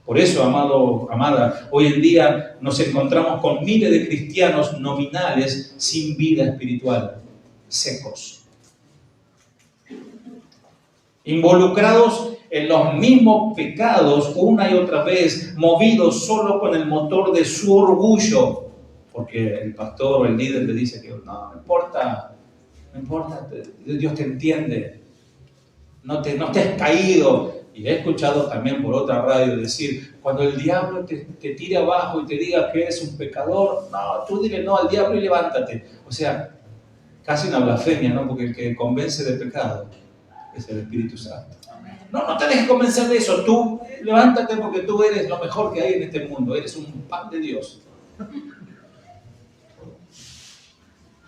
Por eso, amado, amada, hoy en día nos encontramos con miles de cristianos nominales sin vida espiritual, secos, involucrados en los mismos pecados una y otra vez, movidos solo con el motor de su orgullo, porque el pastor o el líder le dice que no importa, Dios te entiende, no estés caído. Y he escuchado también por otra radio decir: cuando el diablo te tire abajo y te diga que eres un pecador, no, tú dile no al diablo y levántate. O sea, casi una blasfemia, ¿no? Porque el que convence de pecado es el Espíritu Santo. No te dejes convencer de eso. Tú levántate porque tú eres lo mejor que hay en este mundo. Eres un pan de Dios.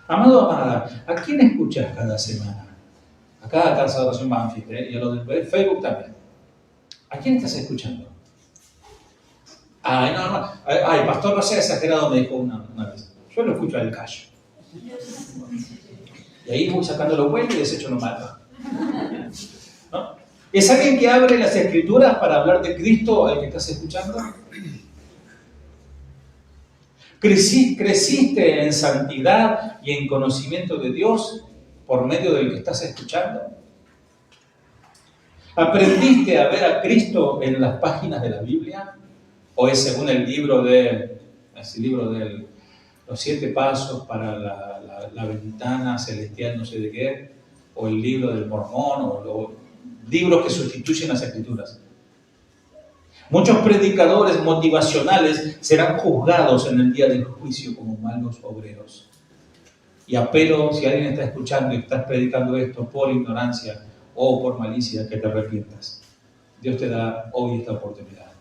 Amado, amada, ¿a quién escuchas cada semana? A cada casa de oración Banfield, y a los de Facebook también. ¿A quién estás escuchando? Ay, el pastor no sea exagerado, me dijo una vez. Yo lo escucho al callo. Y ahí voy sacando lo bueno y desecho lo malo. ¿No? ¿Es alguien que abre las escrituras para hablar de Cristo al que estás escuchando? ¿Creciste en santidad y en conocimiento de Dios por medio del que estás escuchando? ¿Aprendiste a ver a Cristo en las páginas de la Biblia? ¿O es según el libro de los 7 pasos para la ventana celestial, no sé de qué? ¿O el libro del Mormón? ¿O libros que sustituyen las Escrituras? Muchos predicadores motivacionales serán juzgados en el día del juicio como malos obreros. Y apelo, si alguien está escuchando y estás predicando esto por ignorancia o por malicia, que te arrepientas. Dios te da hoy esta oportunidad.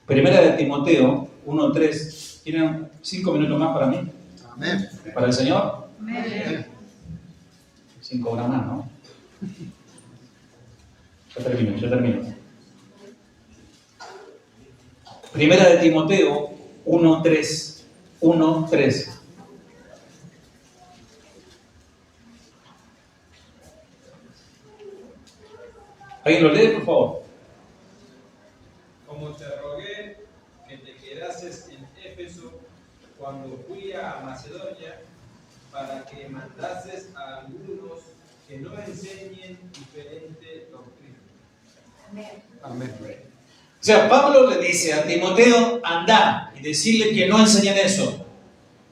Primera de Timoteo 1:3. ¿Tienen 5 minutos más para mí? Amén. ¿Para el Señor? Amén. 5 horas más, ¿no? Ya termino. Primera de Timoteo 1:3. 1:3. ¿Alguien lo lee, por favor? Como te rogué que te quedases en Éfeso cuando fui a Macedonia, para que mandases a algunos que no enseñen diferente doctrina. Amén. O sea, Pablo le dice a Timoteo, anda y decirle que no enseñen eso.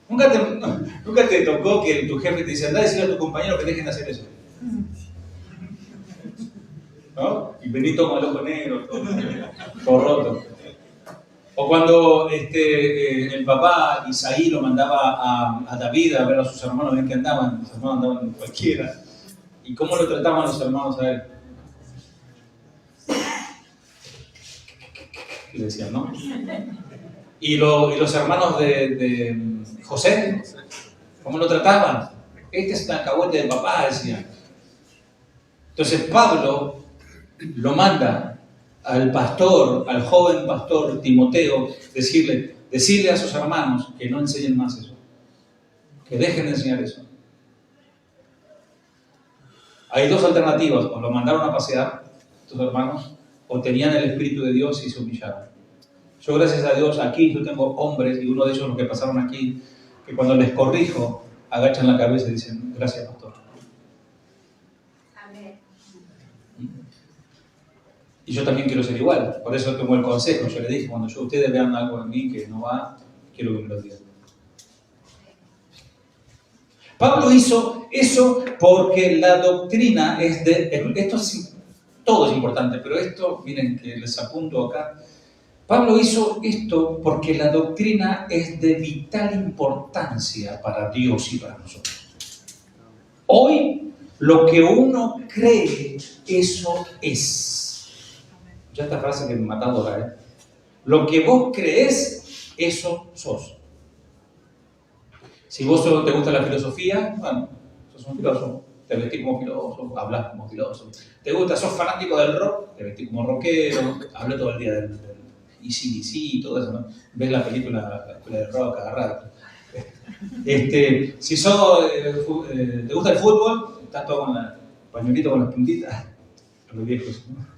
¿Nunca te tocó que tu jefe te dice, anda y decirle a tu compañero que dejen de hacer eso? ¿No? Y vení todo el ojo negro, todo roto. O cuando el papá Isaí lo mandaba a David a ver a sus hermanos, ven que andaban, los hermanos andaban cualquiera. ¿Y cómo lo trataban los hermanos a él? Le decían, ¿no? Y los hermanos de José, ¿cómo lo trataban? Este es el alcahuete del papá, decían. Entonces Pablo lo manda al pastor, al joven pastor Timoteo, decirle a sus hermanos que no enseñen más eso, que dejen de enseñar eso. Hay 2 alternativas: o lo mandaron a pasear tus hermanos, o tenían el Espíritu de Dios y se humillaron. Yo, gracias a Dios, aquí yo tengo hombres, y uno de ellos, los que pasaron aquí, que cuando les corrijo, agachan la cabeza y dicen, gracias, pastor. Amén. Y yo también quiero ser igual, por eso tomó el consejo. Yo le dije, cuando ustedes vean algo en mí que no va, quiero que me lo digan. Pablo hizo eso porque la doctrina es todo es importante, pero esto, miren que les apunto acá. Pablo hizo esto porque la doctrina es de vital importancia para Dios y para nosotros. Hoy, lo que uno cree, eso es. Ya esta frase que me matado ahora, ¿eh? Lo que vos crees, eso sos. Si vos solo te gusta la filosofía, bueno, sos un filósofo. Te vestís como filósofo, hablas como filósofo. Te gusta, sos fanático del rock, te vestís como rockero, hablas todo el día del AC/DC y todo eso, ¿no? Ves la película, la escuela de rock, agarrado. Si te gusta el fútbol, estás todo con el pañuelito con las puntitas, los viejos, ¿no?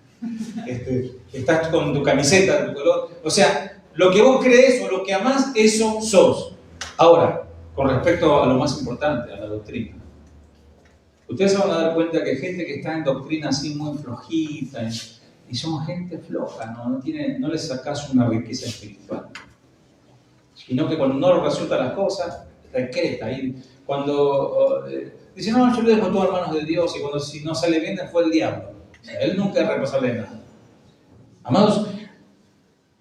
Estás con tu camiseta de tu color. O sea, lo que vos crees o lo que amás, eso sos. Ahora, con respecto a lo más importante, a la doctrina. Ustedes se van a dar cuenta que hay gente que está en doctrina así muy flojita y son gente floja, no les sacás una riqueza espiritual. Sino que cuando no resultan las cosas, recreta. Y cuando dice, no, yo lo dejo todo en manos de Dios, y cuando si no sale bien, fue el diablo. O sea, él nunca es responsable de nada. Amados,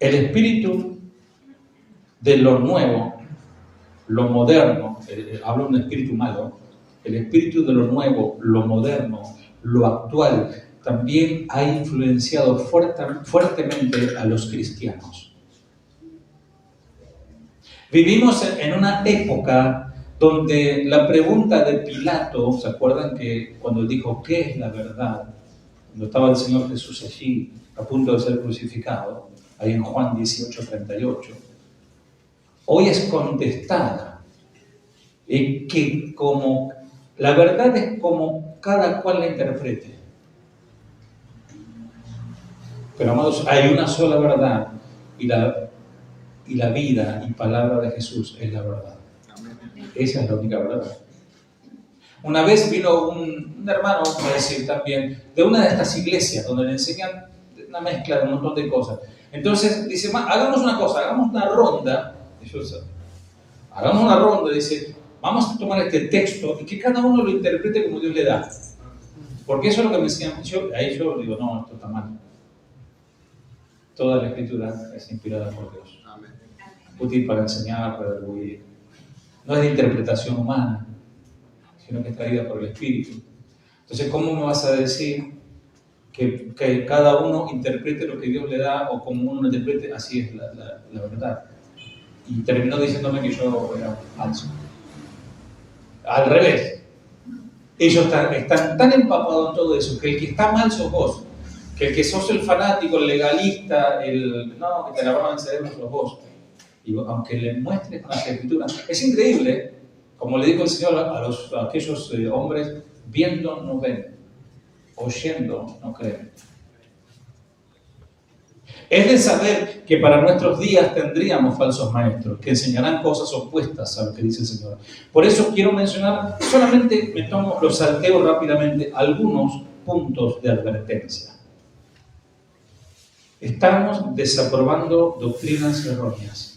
el espíritu de lo nuevo, lo moderno, hablo de un espíritu malo, el espíritu de lo nuevo, lo moderno, lo actual, también ha influenciado fuertemente a los cristianos. Vivimos en una época donde la pregunta de Pilato, ¿se acuerdan que cuando él dijo ¿qué es la verdad? Cuando estaba el Señor Jesús allí, a punto de ser crucificado, ahí en Juan 18:38, hoy es contestada, que como la verdad es como cada cual la interprete. Pero amados, hay una sola verdad y la vida y palabra de Jesús es la verdad. Esa es la única verdad. Una vez vino un hermano, voy a decir también, de una de estas iglesias donde le enseñan una mezcla de un montón de cosas. Entonces dice, hagamos una cosa, hagamos una ronda. Hagamos una ronda, dice, vamos a tomar este texto y que cada uno lo interprete como Dios le da. Porque eso es lo que me enseñan. Ahí yo digo, no, esto está mal. Toda la escritura es inspirada por Dios. Útil para enseñar, para redarguir. No es de interpretación humana, sino que es traída por el Espíritu. Entonces, ¿cómo me vas a decir que cada uno interprete lo que Dios le da o como uno lo interprete? Así es la verdad. Y terminó diciéndome que yo era falso. Al revés. Ellos están tan empapados en todo eso que el que está mal sos vos. Que el que sos el fanático, el legalista, que te lavaban el cerebro sos vos. Y aunque le muestres con las escrituras, es increíble, como le dijo el Señor a aquellos hombres, viendo no ven, oyendo no creen. Es de saber que para nuestros días tendríamos falsos maestros que enseñarán cosas opuestas a lo que dice el Señor. Por eso quiero mencionar, solamente los salteo rápidamente, algunos puntos de advertencia. Estamos desaprobando doctrinas erróneas.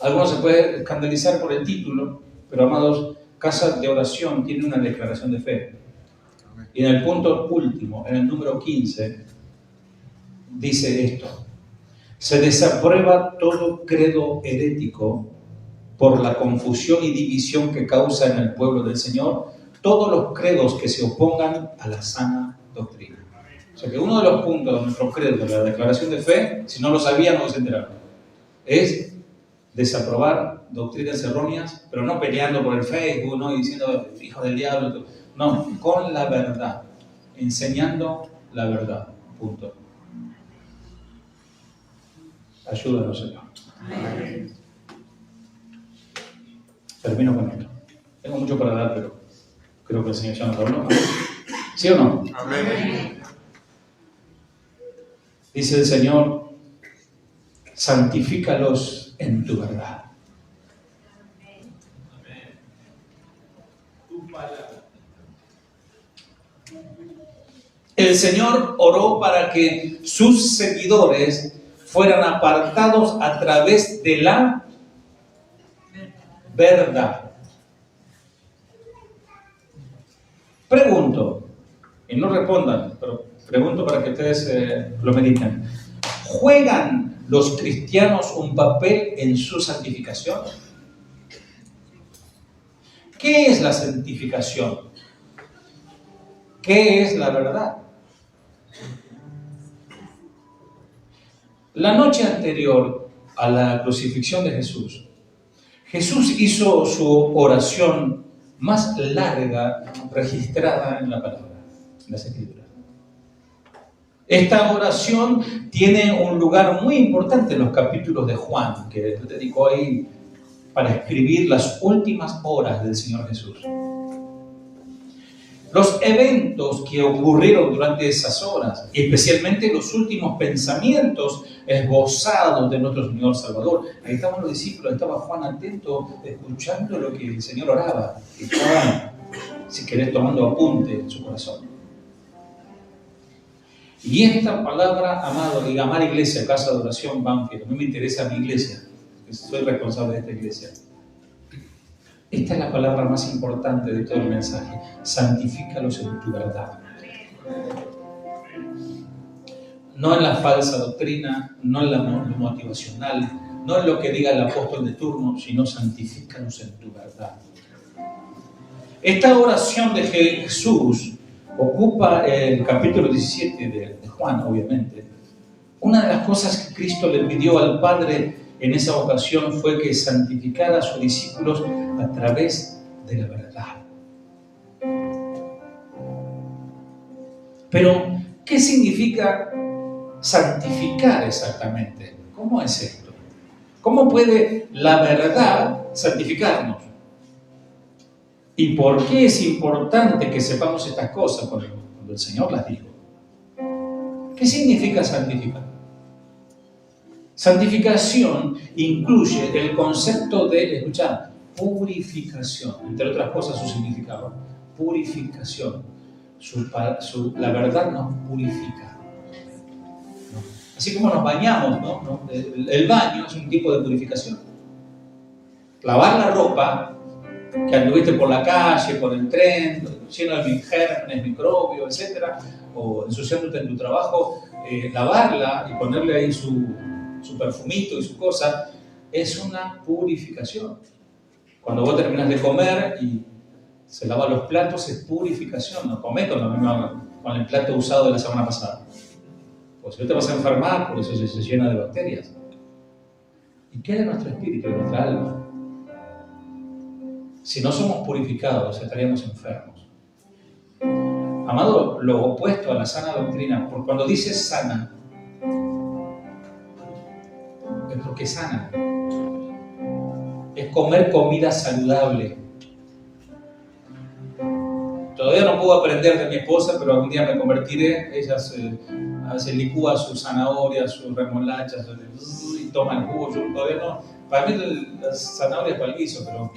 Algunos se pueden escandalizar por el título, pero amados, Casa de Oración tiene una declaración de fe. Y en el punto último, en el número 15, dice esto: se desaprueba todo credo herético por la confusión y división que causa en el pueblo del Señor todos los credos que se opongan a la sana doctrina. O sea que uno de los puntos de nuestro credo, de la declaración de fe, si no lo sabían, no se enteraron, es desaprobar doctrinas erróneas, pero no peleando por el Facebook, no diciendo hijo del diablo, no, con la verdad, enseñando la verdad, punto. Ayúdanos, Señor. Amén. Termino con esto. Tengo mucho para dar, pero creo que el Señor ya nos habló. ¿Sí o no? Amén. Dice el Señor, santifícalos en tu verdad. Amén. Tu palabra. El Señor oró para que sus seguidores fueran apartados a través de la verdad. Pregunto, y no respondan, pero pregunto para que ustedes lo mediten. ¿Juegan los cristianos un papel en su santificación? ¿Qué es la santificación? ¿Qué es la verdad? La noche anterior a la crucifixión de Jesús, Jesús hizo su oración más larga registrada en la palabra, en las Escrituras. Esta oración tiene un lugar muy importante en los capítulos de Juan, que él dedicó ahí para escribir las últimas horas del Señor Jesús. Los eventos que ocurrieron durante esas horas, y especialmente los últimos pensamientos esbozados de nuestro Señor Salvador. Ahí estaban los discípulos, estaba Juan atento, escuchando lo que el Señor oraba. Estaba, si querés, tomando apunte en su corazón. Y esta palabra, amado, y amar iglesia, casa de oración, Banfield, no me interesa mi iglesia, soy responsable de esta iglesia. Esta es la palabra más importante de todo el mensaje. Santifícalos en tu verdad. No en la falsa doctrina, no en la motivacional, no en lo que diga el apóstol de turno, sino santifícalos en tu verdad. Esta oración de Jesús ocupa el capítulo 17 de Juan, obviamente. Una de las cosas que Cristo le pidió al Padre en esa ocasión fue que santificara a sus discípulos a través de la verdad. Pero, ¿qué significa santificar exactamente? ¿Cómo es esto? ¿Cómo puede la verdad santificarnos? ¿Y por qué es importante que sepamos estas cosas cuando el Señor las dijo? ¿Qué significa santificar? Santificación incluye el concepto de, escuchad, purificación. Entre otras cosas, su significado. Purificación. La verdad nos purifica. ¿No? Así como nos bañamos, ¿no? El baño es un tipo de purificación. Lavar la ropa que anduviste por la calle, por el tren, lleno de gérmenes, microbios, etc., o ensuciándote en tu trabajo, lavarla y ponerle ahí su perfumito y su cosa, es una purificación. Cuando vos terminás de comer y se lavan los platos, es purificación. No comés con el plato usado de la semana pasada. Pues si no te vas a enfermar, por eso se llena de bacterias. ¿Y qué de nuestro espíritu, de nuestra alma? Si no somos purificados, estaríamos enfermos. Amado, lo opuesto a la sana doctrina, porque cuando dice sana, es porque es sana. Es comer comida saludable. Todavía no puedo aprender de mi esposa, pero algún día me convertiré. Ella se licúa sus zanahorias, sus remolachas y toma el jugo. Yo todavía no. Para mí las zanahorias para el guiso, pero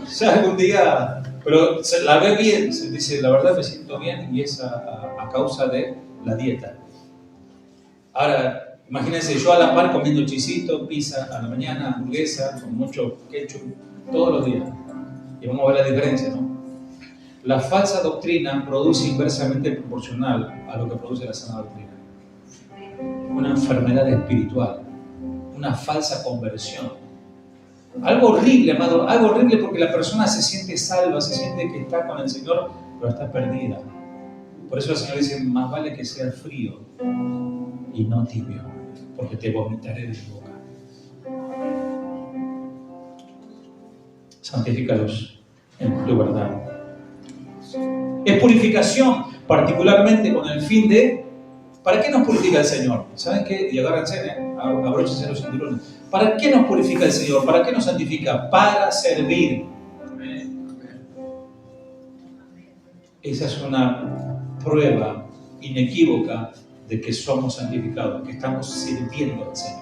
ya algún día, pero se la ve bien, se dice, la verdad me siento bien, y es a causa de la dieta. Ahora, imagínense, yo a la par comiendo chisito, pizza a la mañana, hamburguesa, con mucho ketchup, todos los días. Y vamos a ver la diferencia, ¿no? La falsa doctrina produce inversamente proporcional a lo que produce la sana doctrina. Una enfermedad espiritual, una falsa conversión. Algo horrible, amado, algo horrible, porque la persona se siente salva, se siente que está con el Señor, pero está perdida. Por eso el Señor dice, más vale que sea frío y no tibio, porque te vomitaré de tu boca. Santifícalos en tu verdad. Es purificación, particularmente con el fin de... ¿Para qué nos purifica el Señor? ¿Saben qué? Y agárrense, abróchense los cinturones. ¿Para qué nos purifica el Señor? ¿Para qué nos santifica? Para servir. Esa es una prueba inequívoca de que somos santificados, de que estamos sirviendo al Señor.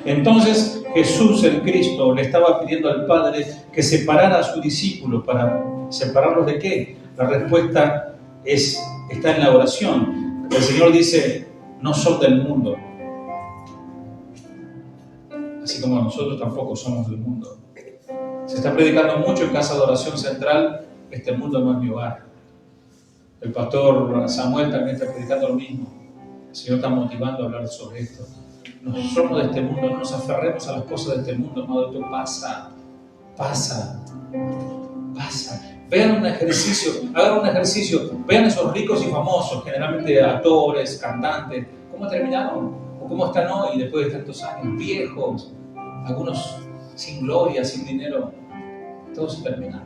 Entonces Jesús, el Cristo, le estaba pidiendo al Padre que separara a sus discípulos. ¿Para separarlos de qué? La respuesta está en la oración. El Señor dice, no son del mundo, así como nosotros tampoco somos del mundo. Se está predicando mucho en Casa de Oración Central, este mundo no es mi hogar. El pastor Samuel también está predicando lo mismo. El Señor está motivando a hablar sobre esto. No somos de este mundo, no nos aferremos a las cosas de este mundo, amado. Esto pasa. Vean un ejercicio, hagan un ejercicio, vean esos ricos y famosos, generalmente actores, cantantes, cómo terminaron, o cómo están hoy después de tantos años, viejos, algunos sin gloria, sin dinero, todo se termina.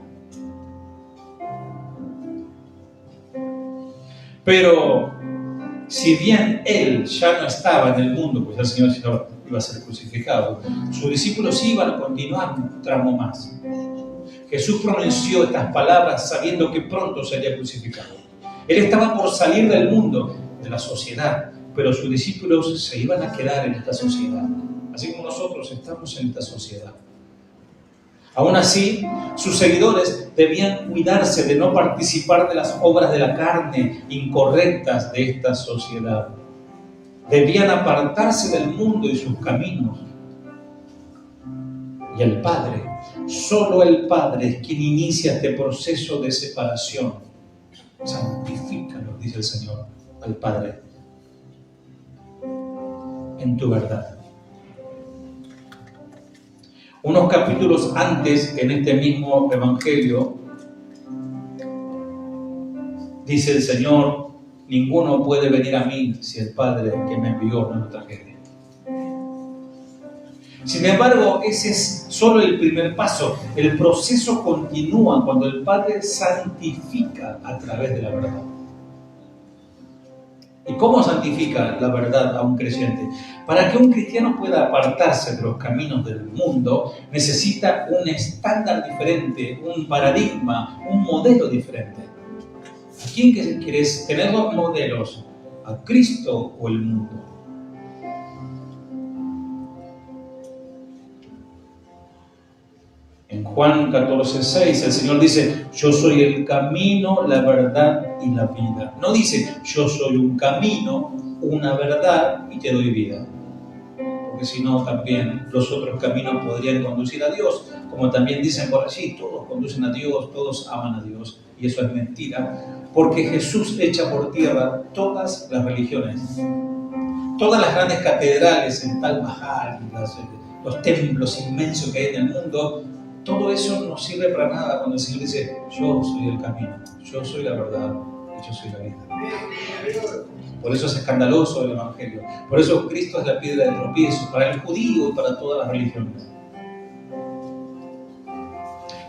Pero si bien Él ya no estaba en el mundo, pues el Señor iba a ser crucificado, sus discípulos iban a continuar un tramo más. Jesús pronunció estas palabras sabiendo que pronto sería crucificado. Él estaba por salir del mundo, de la sociedad, pero sus discípulos se iban a quedar en esta sociedad, así como nosotros estamos en esta sociedad. Aún así, sus seguidores debían cuidarse de no participar de las obras de la carne incorrectas de esta sociedad. Debían apartarse del mundo y sus caminos. Y el Padre, solo el Padre es quien inicia este proceso de separación. Santifícalo, dice el Señor al Padre, en tu verdad. Unos capítulos antes, en este mismo Evangelio, dice el Señor ninguno puede venir a mí si el Padre que me envió no lo trajere. Sin embargo, ese es solo el primer paso. El proceso continúa cuando el Padre santifica a través de la verdad. ¿Y cómo santifica la verdad a un creyente? Para que un cristiano pueda apartarse de los caminos del mundo, necesita un estándar diferente, un paradigma, un modelo diferente. ¿A quién quieres tener los modelos? ¿A Cristo o el mundo? En Juan 14:6 el Señor dice: yo soy el camino, la verdad y la vida. No dice: yo soy un camino, una verdad y te doy vida. Porque si no, también los otros caminos podrían conducir a Dios. Como también dicen por allí, todos conducen a Dios, todos aman a Dios. Y eso es mentira. Porque Jesús echa por tierra todas las religiones. Todas las grandes catedrales en Taj Mahal, los templos inmensos que hay en el mundo, todo eso no sirve para nada cuando el Señor dice: yo soy el camino, yo soy la verdad y yo soy la vida. Por eso es escandaloso el Evangelio. Por eso Cristo es la piedra de tropiezo para el judío y para todas las religiones.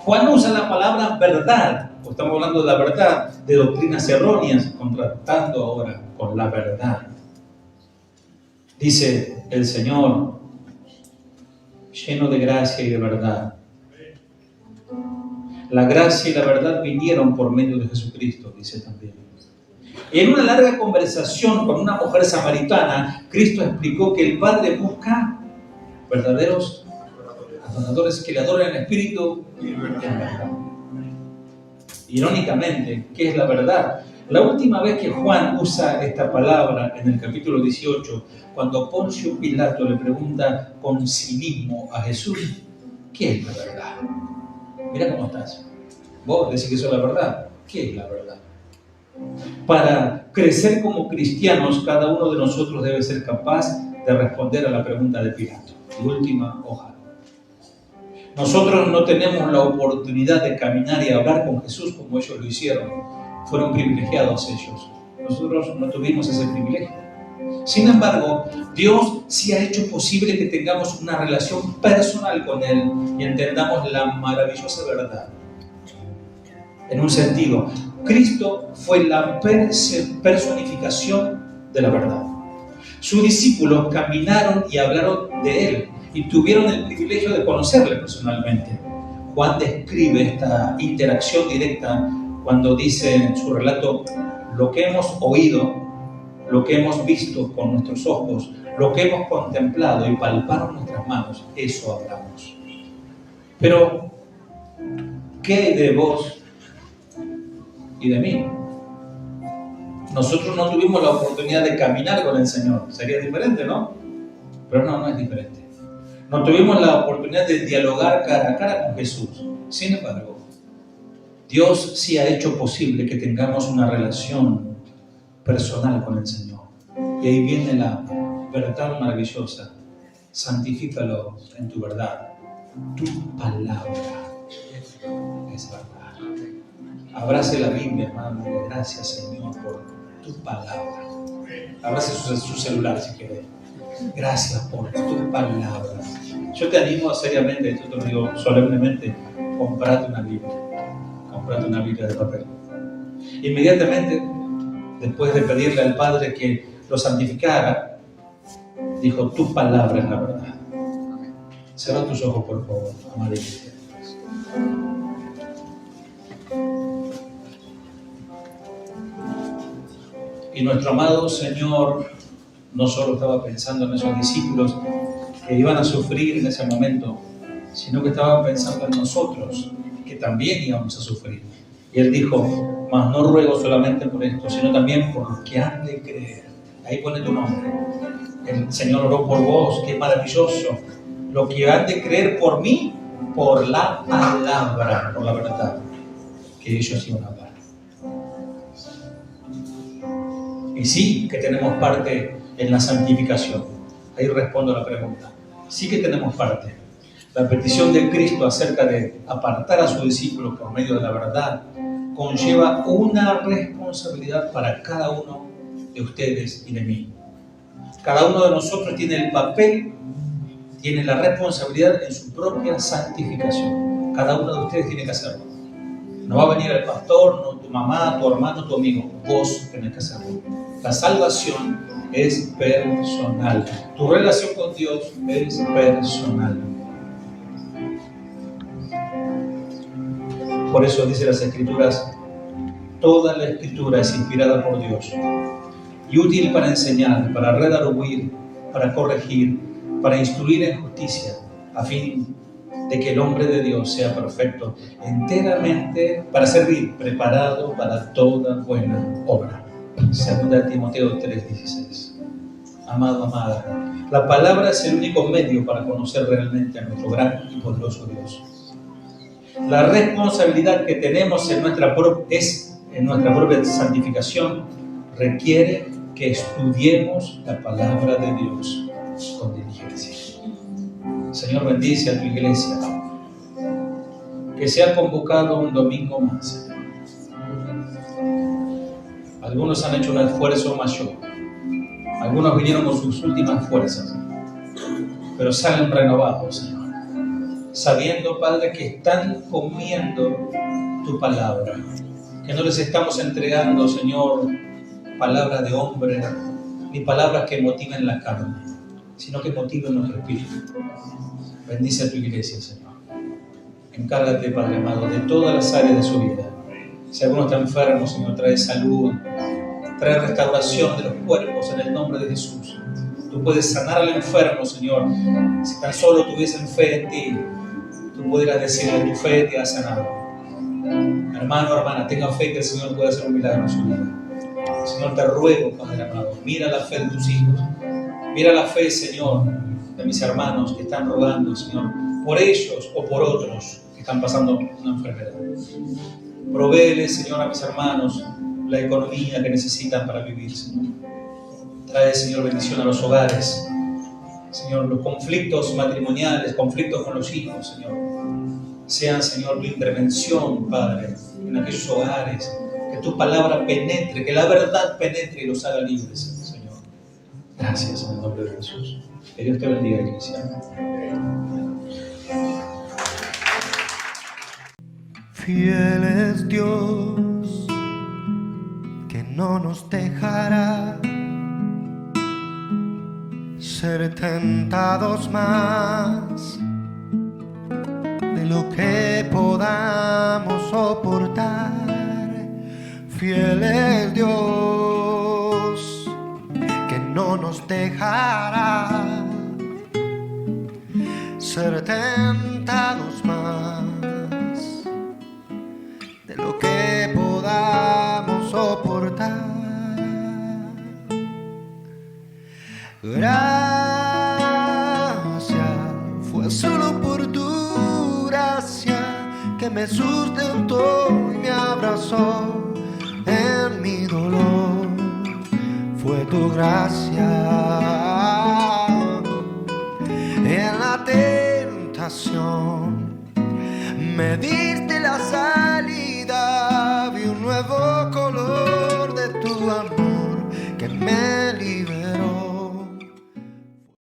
Juan usa la palabra verdad, estamos hablando de la verdad, de doctrinas erróneas, contrastando ahora con la verdad. Dice el Señor, lleno de gracia y de verdad. La gracia y la verdad vinieron por medio de Jesucristo, dice también. Y en una larga conversación con una mujer samaritana, Cristo explicó que el Padre busca verdaderos adoradores que le adoren en espíritu y en verdad. Irónicamente, ¿qué es la verdad? La última vez que Juan usa esta palabra en el capítulo 18, cuando Poncio Pilato le pregunta con cinismo a Jesús: ¿qué es la verdad? Mira cómo estás. Vos decís que eso es la verdad. ¿Qué es la verdad? Para crecer como cristianos, cada uno de nosotros debe ser capaz de responder a la pregunta de Pilato. La última hoja. Nosotros no tenemos la oportunidad de caminar y hablar con Jesús como ellos lo hicieron. Fueron privilegiados ellos. Nosotros no tuvimos ese privilegio. Sin embargo, Dios sí ha hecho posible que tengamos una relación personal con Él y entendamos la maravillosa verdad. En un sentido, Cristo fue la personificación de la verdad. Sus discípulos caminaron y hablaron de Él y tuvieron el privilegio de conocerle personalmente. Juan describe esta interacción directa cuando dice en su relato: lo que hemos oído, lo que hemos visto con nuestros ojos, lo que hemos contemplado y palparon nuestras manos, eso hablamos. Pero, ¿qué hay de vos y de mí? Nosotros no tuvimos la oportunidad de caminar con el Señor. Sería diferente, ¿no? Pero no es diferente. No tuvimos la oportunidad de dialogar cara a cara con Jesús. Sin embargo, Dios sí ha hecho posible que tengamos una relación personal con el Señor. Y ahí viene la verdad maravillosa. Santifícalo en tu verdad. Tu palabra es verdad. Abrace la Biblia, hermano. Gracias, Señor, por tu palabra. Abrace su celular si quiere. Gracias por tu palabra. Yo te animo seriamente, esto te lo digo solemnemente: comprate una Biblia. Comprate una Biblia de papel. Inmediatamente, después de pedirle al Padre que lo santificara, dijo: tu palabra es la verdad. Cierra tus ojos, por favor, amada iglesia. Y nuestro amado Señor no solo estaba pensando en esos discípulos que iban a sufrir en ese momento, sino que estaba pensando en nosotros, que también íbamos a sufrir. Y Él dijo: mas no ruego solamente por esto, sino también por los que han de creer. Ahí pone tu nombre. El Señor oró por vos, qué maravilloso. Los que han de creer por mí, por la palabra, por la verdad que ellos iban a hablar. Y sí que tenemos parte en la santificación. Ahí respondo a la pregunta. Sí que tenemos parte. La petición de Cristo acerca de apartar a sus discípulos por medio de la verdad conlleva una responsabilidad para cada uno de ustedes y de mí. Cada uno de nosotros tiene el papel, tiene la responsabilidad en su propia santificación. Cada uno de ustedes tiene que hacerlo. No va a venir el pastor, no tu mamá, tu hermano, tu amigo. Vos tenés que hacerlo. La salvación es personal. Tu relación con Dios es personal. Por eso dice las Escrituras, toda la Escritura es inspirada por Dios y útil para enseñar, para redarguir, para corregir, para instruir en justicia, a fin de que el hombre de Dios sea perfecto, enteramente para servir, preparado para toda buena obra. 2 Timoteo 3:16. Amado, amada, la palabra es el único medio para conocer realmente a nuestro gran y poderoso Dios. La responsabilidad que tenemos en nuestra propia santificación requiere que estudiemos la palabra de Dios con diligencia. Señor, bendice a tu iglesia, que se ha convocado un domingo más. Algunos han hecho un esfuerzo mayor, algunos vinieron con sus últimas fuerzas, pero salen renovados, Señor, sabiendo, Padre, que están comiendo tu palabra, que no les estamos entregando, Señor, palabras de hombre, ni palabras que motiven la carne, sino que motiven nuestro espíritu. Bendice a tu iglesia, Señor. Encárgate, Padre amado, de todas las áreas de su vida. Si alguno está enfermo, Señor, trae salud, trae restauración de los cuerpos en el nombre de Jesús. Tú puedes sanar al enfermo, Señor. Si tan solo tuviesen fe en ti, tú pudieras decirle, tu fe te ha sanado. Hermano, hermana, tenga fe que el Señor puede hacer un milagro en su vida. Señor, te ruego, Padre amado, mira la fe de tus hijos. Mira la fe, Señor, de mis hermanos que están rogando, Señor, por ellos o por otros que están pasando una enfermedad. Provéele, Señor, a mis hermanos la economía que necesitan para vivir, Señor. Trae, Señor, bendición a los hogares. Señor, los conflictos matrimoniales, conflictos con los hijos, Señor, sean, Señor, tu intervención, Padre, en aquellos hogares. Que tu palabra penetre, que la verdad penetre y los haga libres, Señor. Gracias en el nombre de Jesús. Que Dios te bendiga, iglesia. Fiel es Dios, que no nos dejará ser tentados más de lo que podamos soportar. Fiel es Dios, que no nos dejará ser tentados más de lo que podamos soportar. Gracias, fue solo por tu gracia que me sustentó y me abrazó en mi dolor. Fue tu gracia en la tentación, me diste la salida, vi un nuevo color de tu amor.